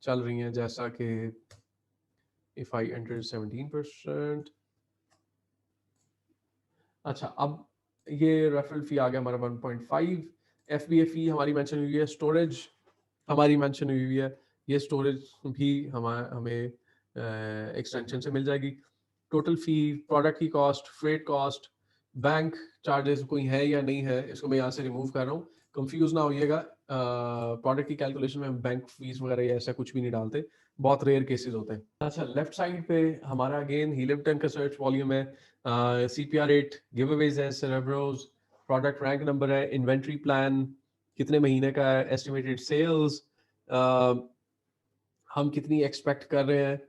चल रही हैं, जैसा कि इफ आई एंटर 17%। अच्छा, अब ये रेफरल फी आ गया हमारा 1.5। FBA फी हमारी मेंशन हुई है, स्टोरेज हमारी मेंशन हुई है, ये स्टोरेज भी हमें एक्सटेंशन से मिल जाएगी। टोटल फी, प्रोडक्ट की cost, freight cost, bank charges कोई है या नहीं है, इसको मैं यहाँ से रिमूव कर रहा हूँ। कंफ्यूज ना होइएगा, प्रोडक्ट की कैलकुलेशन में बैंक फीस वगैरह या ऐसा कुछ भी नहीं डालते, बहुत रेयर केसेस होते हैं। अच्छा, लेफ्ट साइड पे हमारा अगेन हीलियम 10 का सर्च वॉल्यूम है, CPR रेट, गिव अवेज है, सेरेब्रोस, प्रोडक्ट रैंक नंबर है, इन्वेंट्री प्लान कितने महीने का है, एस्टिमेटेड सेल्स हम कितनी एक्सपेक्ट कर रहे हैं,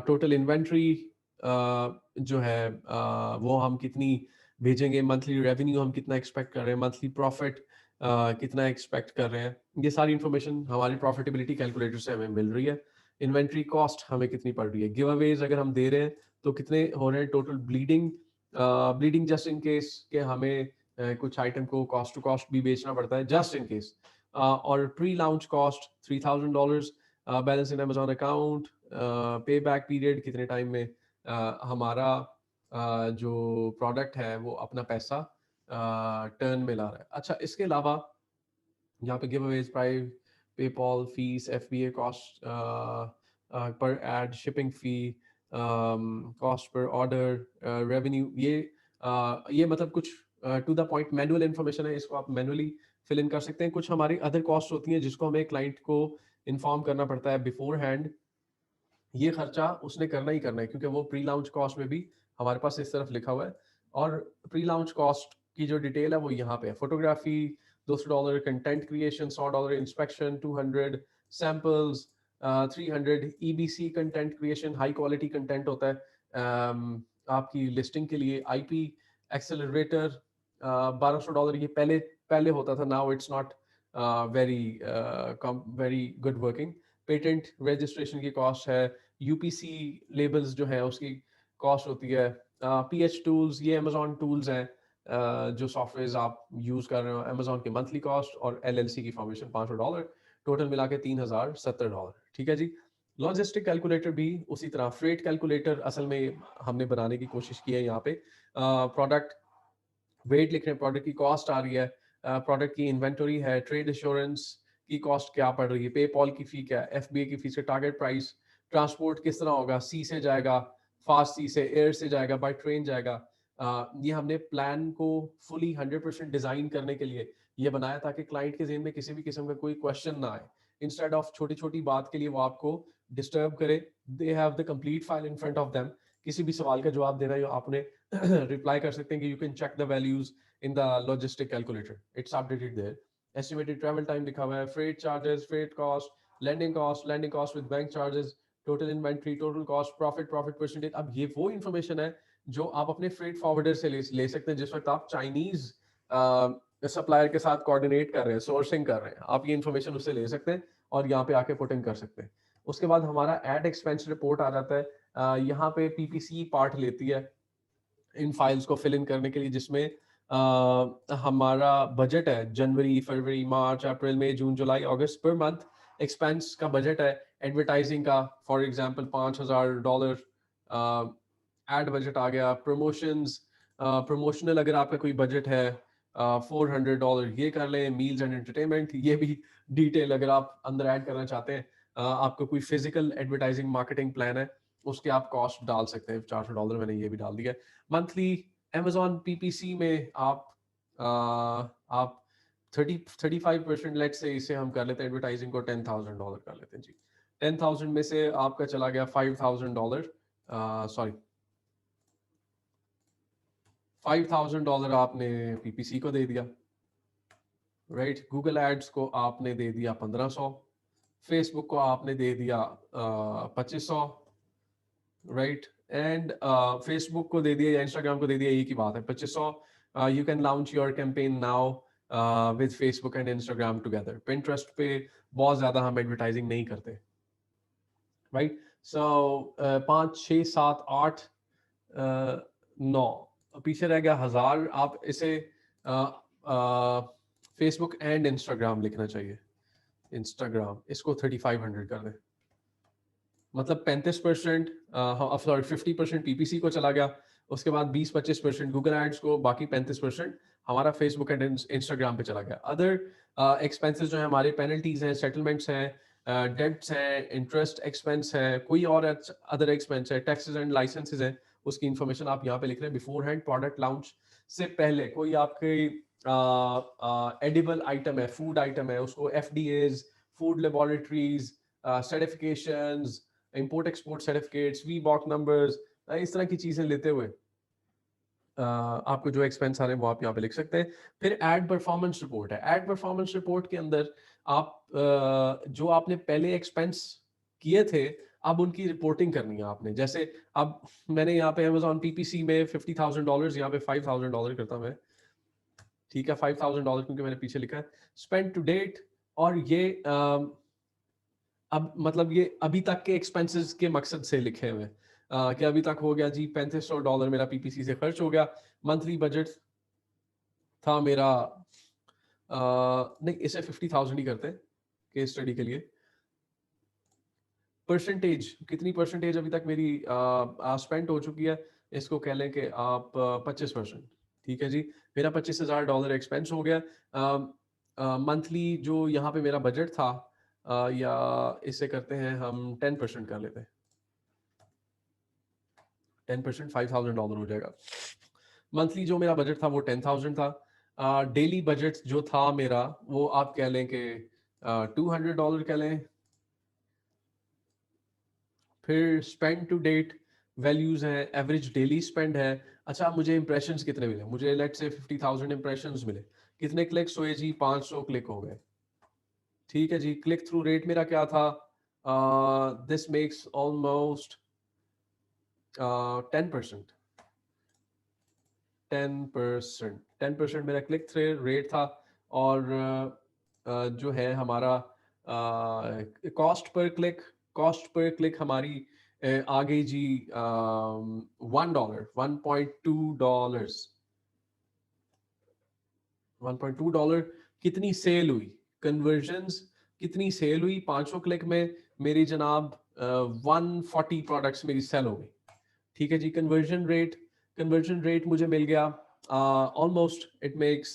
टोटल इन्वेंट्री जो है वो हम कितनी भेजेंगे, मंथली रेवेन्यू हम कितना एक्सपेक्ट कर रहे हैं, मंथली प्रॉफिट कितना एक्सपेक्ट कर रहे हैं। ये सारी इन्फॉर्मेशन हमारी प्रॉफिटेबिलिटी कैलकुलेटर से हमें मिल रही है। इन्वेंट्री कॉस्ट हमें कितनी पड़ रही है, गिव अवेज अगर हम दे रहे हैं तो कितने हो रहे हैं, total bleeding just in case के हमें कुछ आइटम को कॉस्ट टू कॉस्ट भी बेचना पड़ता है, जस्ट इन केस। और प्री लॉन्च कॉस्ट $3,000, बैलेंस इन अमेजोन अकाउंट, पे बैक पीरियड कितने टाइम में हमारा जो प्रोडक्ट है वो अपना पैसा टर्न में ला रहा है। अच्छा, इसके अलावा यहाँ पे giveaways, price, PayPal fees, FBA cost पर ad, shipping fee, cost per order, revenue, ये मतलब कुछ to the point manual information है, इसको आप मैनुअली फिल इन कर सकते हैं। कुछ हमारी अदर कॉस्ट होती हैं जिसको हमें क्लाइंट को इन्फॉर्म करना पड़ता है बिफोर हैंड, ये खर्चा उसने करना ही करना है, क्योंकि वो प्री लॉन्च कॉस्ट में भी हमारे पास इस तरफ लिखा हुआ है। और प्री लॉन्च कॉस्ट की जो डिटेल है वो यहाँ पे है। Photography $200, content creation $100, inspection 200, samples 300, EBC content creation high quality content होता है आपकी लिस्टिंग के लिए। IP एक्सेलरेटर $1200, ये पहले पहले होता था, now it's not very good working. Patent registration की कॉस्ट है, UPC लेबल्स जो है उसकी कॉस्ट होती है, PH टूल्स, ये अमेजोन टूल्स हैं जो सॉफ्टवेयर आप यूज कर रहे हो, अमेजोन की मंथली कॉस्ट, और LLC की फॉर्मेशन $500। टोटल मिला के $3070। ठीक है जी। लॉजिस्टिक कैलकुलेटर भी उसी तरह, फ्रेट कैलकुलेटर असल में हमने बनाने की कोशिश की है यहाँ पे। प्रोडक्ट वेट लिख रहे हैं, प्रोडक्ट की कॉस्ट आ रही है, प्रोडक्ट की इन्वेंटरी है, ट्रेड इंश्योरेंस की कॉस्ट क्या पड़ रही है, पेपॉल की फी क्या है, एफबीए की फी से टारगेट प्राइस, ट्रांसपोर्ट किस तरह होगा, सी से जाएगा, फास्ट सी से, एयर से जाएगा, बाय ट्रेन जाएगा। ये हमने प्लान को फुली 100% डिजाइन करने के लिए ये बनाया ताकि क्लाइंट के ज़हन में किसी भी किस्म का कोई क्वेश्चन ना आए। इंस्टेड ऑफ छोटी छोटी बात के लिए वो आपको डिस्टर्ब करे, they have the complete file in front of them. किसी भी सवाल का जवाब देना है आपने रिप्लाई कर सकते हैं कि you can check the values in the logistic calculator, it's updated there. Estimated travel time लिखा हुआ है, freight charges, freight cost, landing cost with bank charges, total inventory, total cost, profit, profit percentage. अब ये वो information है जो आप अपने फ्रेट फॉरवर्डर से ले सकते हैं जिस वक्त आप चाइनीज सप्लायर के साथ कोऑर्डिनेट कर रहे हैं, सोर्सिंग कर रहे हैं, आप ये इन्फॉर्मेशन उससे ले सकते हैं और यहाँ पे आके पुट इन कर सकते हैं। उसके बाद हमारा एड एक्सपेंस रिपोर्ट आ जाता है। यहाँ पे पीपीसी पार्ट लेती है इन फाइल्स को फिल इन करने के लिए, जिसमें हमारा बजट है जनवरी, फरवरी, मार्च, अप्रैल, मई, जून, जुलाई, अगस्त पर मंथ एक्सपेंस का बजट है। एडवर्टाइजिंग का फॉर एग्जांपल $5000 एड बजट आ गया। प्रमोशंस, प्रमोशनल अगर आपका कोई बजट है $400 ये कर लें। मील्स एंड एंटरटेनमेंट, ये भी डिटेल अगर आप अंदर ऐड करना चाहते हैं। आपका कोई फिजिकल एडवर्टाइजिंग मार्केटिंग प्लान है उसके आप कॉस्ट डाल सकते हैं, $400 मैंने ये भी डाल दिया। मंथली Amazon PPC में आप 35% लेट से इसे हम कर लेते हैं, एडवर्टाइजिंग को $10,000 कर लेते हैं जी। 10,000 में से आपका चला गया $5,000, सॉरी $5,000 आपने पीपीसी को दे दिया, राइट। गूगल एड्स को आपने दे दिया 1500, फेसबुक को आपने दे दिया 2500, राइट। एंड फेसबुक को दे दिया या इंस्टाग्राम को दे दिया, एक ही बात है, 2500। You can launch your campaign now with Facebook and Instagram together. Pinterest पे बहुत ज्यादा हम एडवर्टाइजिंग नहीं करते, राइट। सो 5 6 7 8 9 पीछे रह गया 1000। आप इसे फेसबुक एंड इंस्टाग्राम लिखना चाहिए, इंस्टाग्राम, इसको 3500 कर दें। मतलब 35%, सॉरी 50% पीपीसी को चला गया, उसके बाद 20-25% गूगल एड्स को, बाकी 35% हमारा फेसबुक एंड इंस्टाग्राम पे चला गया। अदर एक्सपेंसेस जो है हमारे, पेनल्टीज हैं, सेटलमेंट्स हैं, डेब्ट्स हैं, इंटरेस्ट एक्सपेंस है, कोई और अदर एक्सपेंस है, टैक्सेस एंड लाइसेंसेज हैं, उसकी इन्फॉर्मेशन आप यहाँ पे लिख रहे हैं। बिफोर हैंड प्रोडक्ट लॉन्च से पहले कोई आपके एडिबल आइटम है, फूड आइटम है, उसको FDA's, food laboratories, certifications, import export certificates, वी बॉक नंबर्स, इस तरह की चीजें लेते हुए आपको जो एक्सपेंस आ रहे हैं वो आप यहाँ पे लिख सकते हैं। फिर एड परफॉर्मेंस रिपोर्ट है। एड परफॉर्मेंस रिपोर्ट के अंदर आप जो आपने पहले एक्सपेंस किए थे, अब उनकी रिपोर्टिंग करनी है आपने। जैसे अब मैंने यहाँ पे Amazon PPC में $50,000, यहाँ पे $5,000 करता हूँ मैं, ठीक है, $5,000 क्योंकि मैंने पीछे लिखा है स्पेंड टू डेट। और ये अब मतलब ये अभी तक के एक्सपेंसेस के मकसद से लिखे हुए हैं कि अभी तक हो गया जी $3500 मेरा पीपीसी से खर्च हो गया। मंथली बजट था मेरा नहीं, इसे 50,000 ही करते हैं केस स्टडी के लिए। परसेंटेज, कितनी परसेंटेज अभी तक मेरी स्पेंड हो चुकी है, इसको कह लें कि आप 25%। ठीक है जी, मेरा $25,000 एक्सपेंस हो गया। मंथली जो यहाँ पे मेरा बजट था, या इसे करते हैं हम 10% कर लेते हैं, 10% $5,000 हो जाएगा। मंथली जो मेरा बजट था वो 10,000 था। डेली बजट जो था मेरा वो आप कह लें कि $200 कह लें। फिर स्पेंड टू डेट वैल्यूज हैं, एवरेज डेली स्पेंड है। अच्छा, मुझे इंप्रेशंस कितने मिले, मुझे लेट से 50,000 इंप्रेशंस मिले, कितने क्लिक्स हुए जी, 500 क्लिक हो गए। ठीक है जी, क्लिक थ्रू रेट मेरा क्या था, दिस मेक्स ऑलमोस्ट 10%। 10% मेरा क्लिक थ्रू रेट था। और जो है हमारा कॉस्ट पर क्लिक हमारी आ गई जी $1, $1.2, $1.2। कितनी सेल हुई, कन्वर्जन्स कितनी सेल हुई, 500 क्लिक में मेरी जनाब 140 प्रोडक्ट्स मेरी सेल हो गई। ठीक है जी। कन्वर्जन रेट मुझे मिल गया ऑलमोस्ट इट मेक्स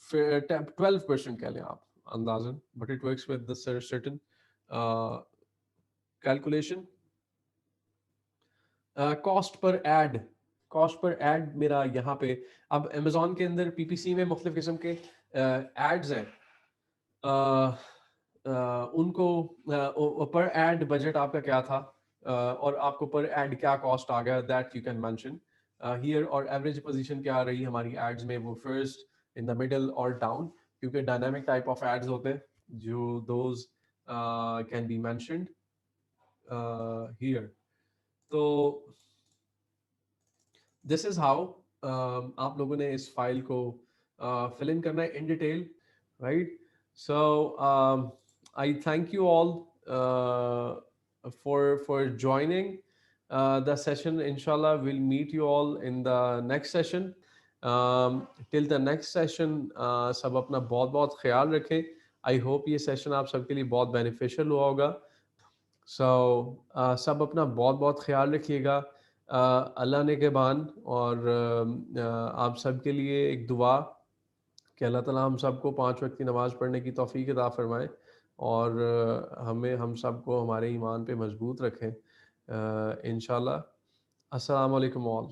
12% कह लें आप अंदाजन, but it works with the certain calculation. Cost पर एड मेरा यहाँ पे, अब अमेजोन के अंदर पीपीसी में मुख्तलिफ किस्म के एड्स हैं। उनको पर एड बजट आपका क्या था, और आपको पर एड क्या कॉस्ट आ गया, that you can mention here. और एवरेज पोजीशन क्या आ रही हमारी एड्स में, वो फर्स्ट, इन द मिडल और डाउन, क्योंकि डायनामिक टाइप ऑफ एड्स होते हैं जो those can be mentioned here. तो दिस इज हाउ आप लोगों ने इस फाइल को फिल इन करना है in detail, right. So I thank you all for joining the session. Inshallah we'll meet you all in the next session. Till the next session, सब अपना बहुत बहुत ख्याल रखें। आई होप ये सेशन आप सबके लिए बहुत बेनिफिशियल हुआ होगा। सो सब अपना बहुत बहुत ख्याल रखिएगा। अल्लाह ने के बान, और आप सब के लिए एक दुआ कि अल्लाह ताला हम सबको 5 वक्त की नमाज़ पढ़ने की तौफीक अता फ़रमाए, और हमें हम सबको हमारे ईमान पे मजबूत रखें इंशाल्लाह। अस्सलाम वालेकुम ऑल।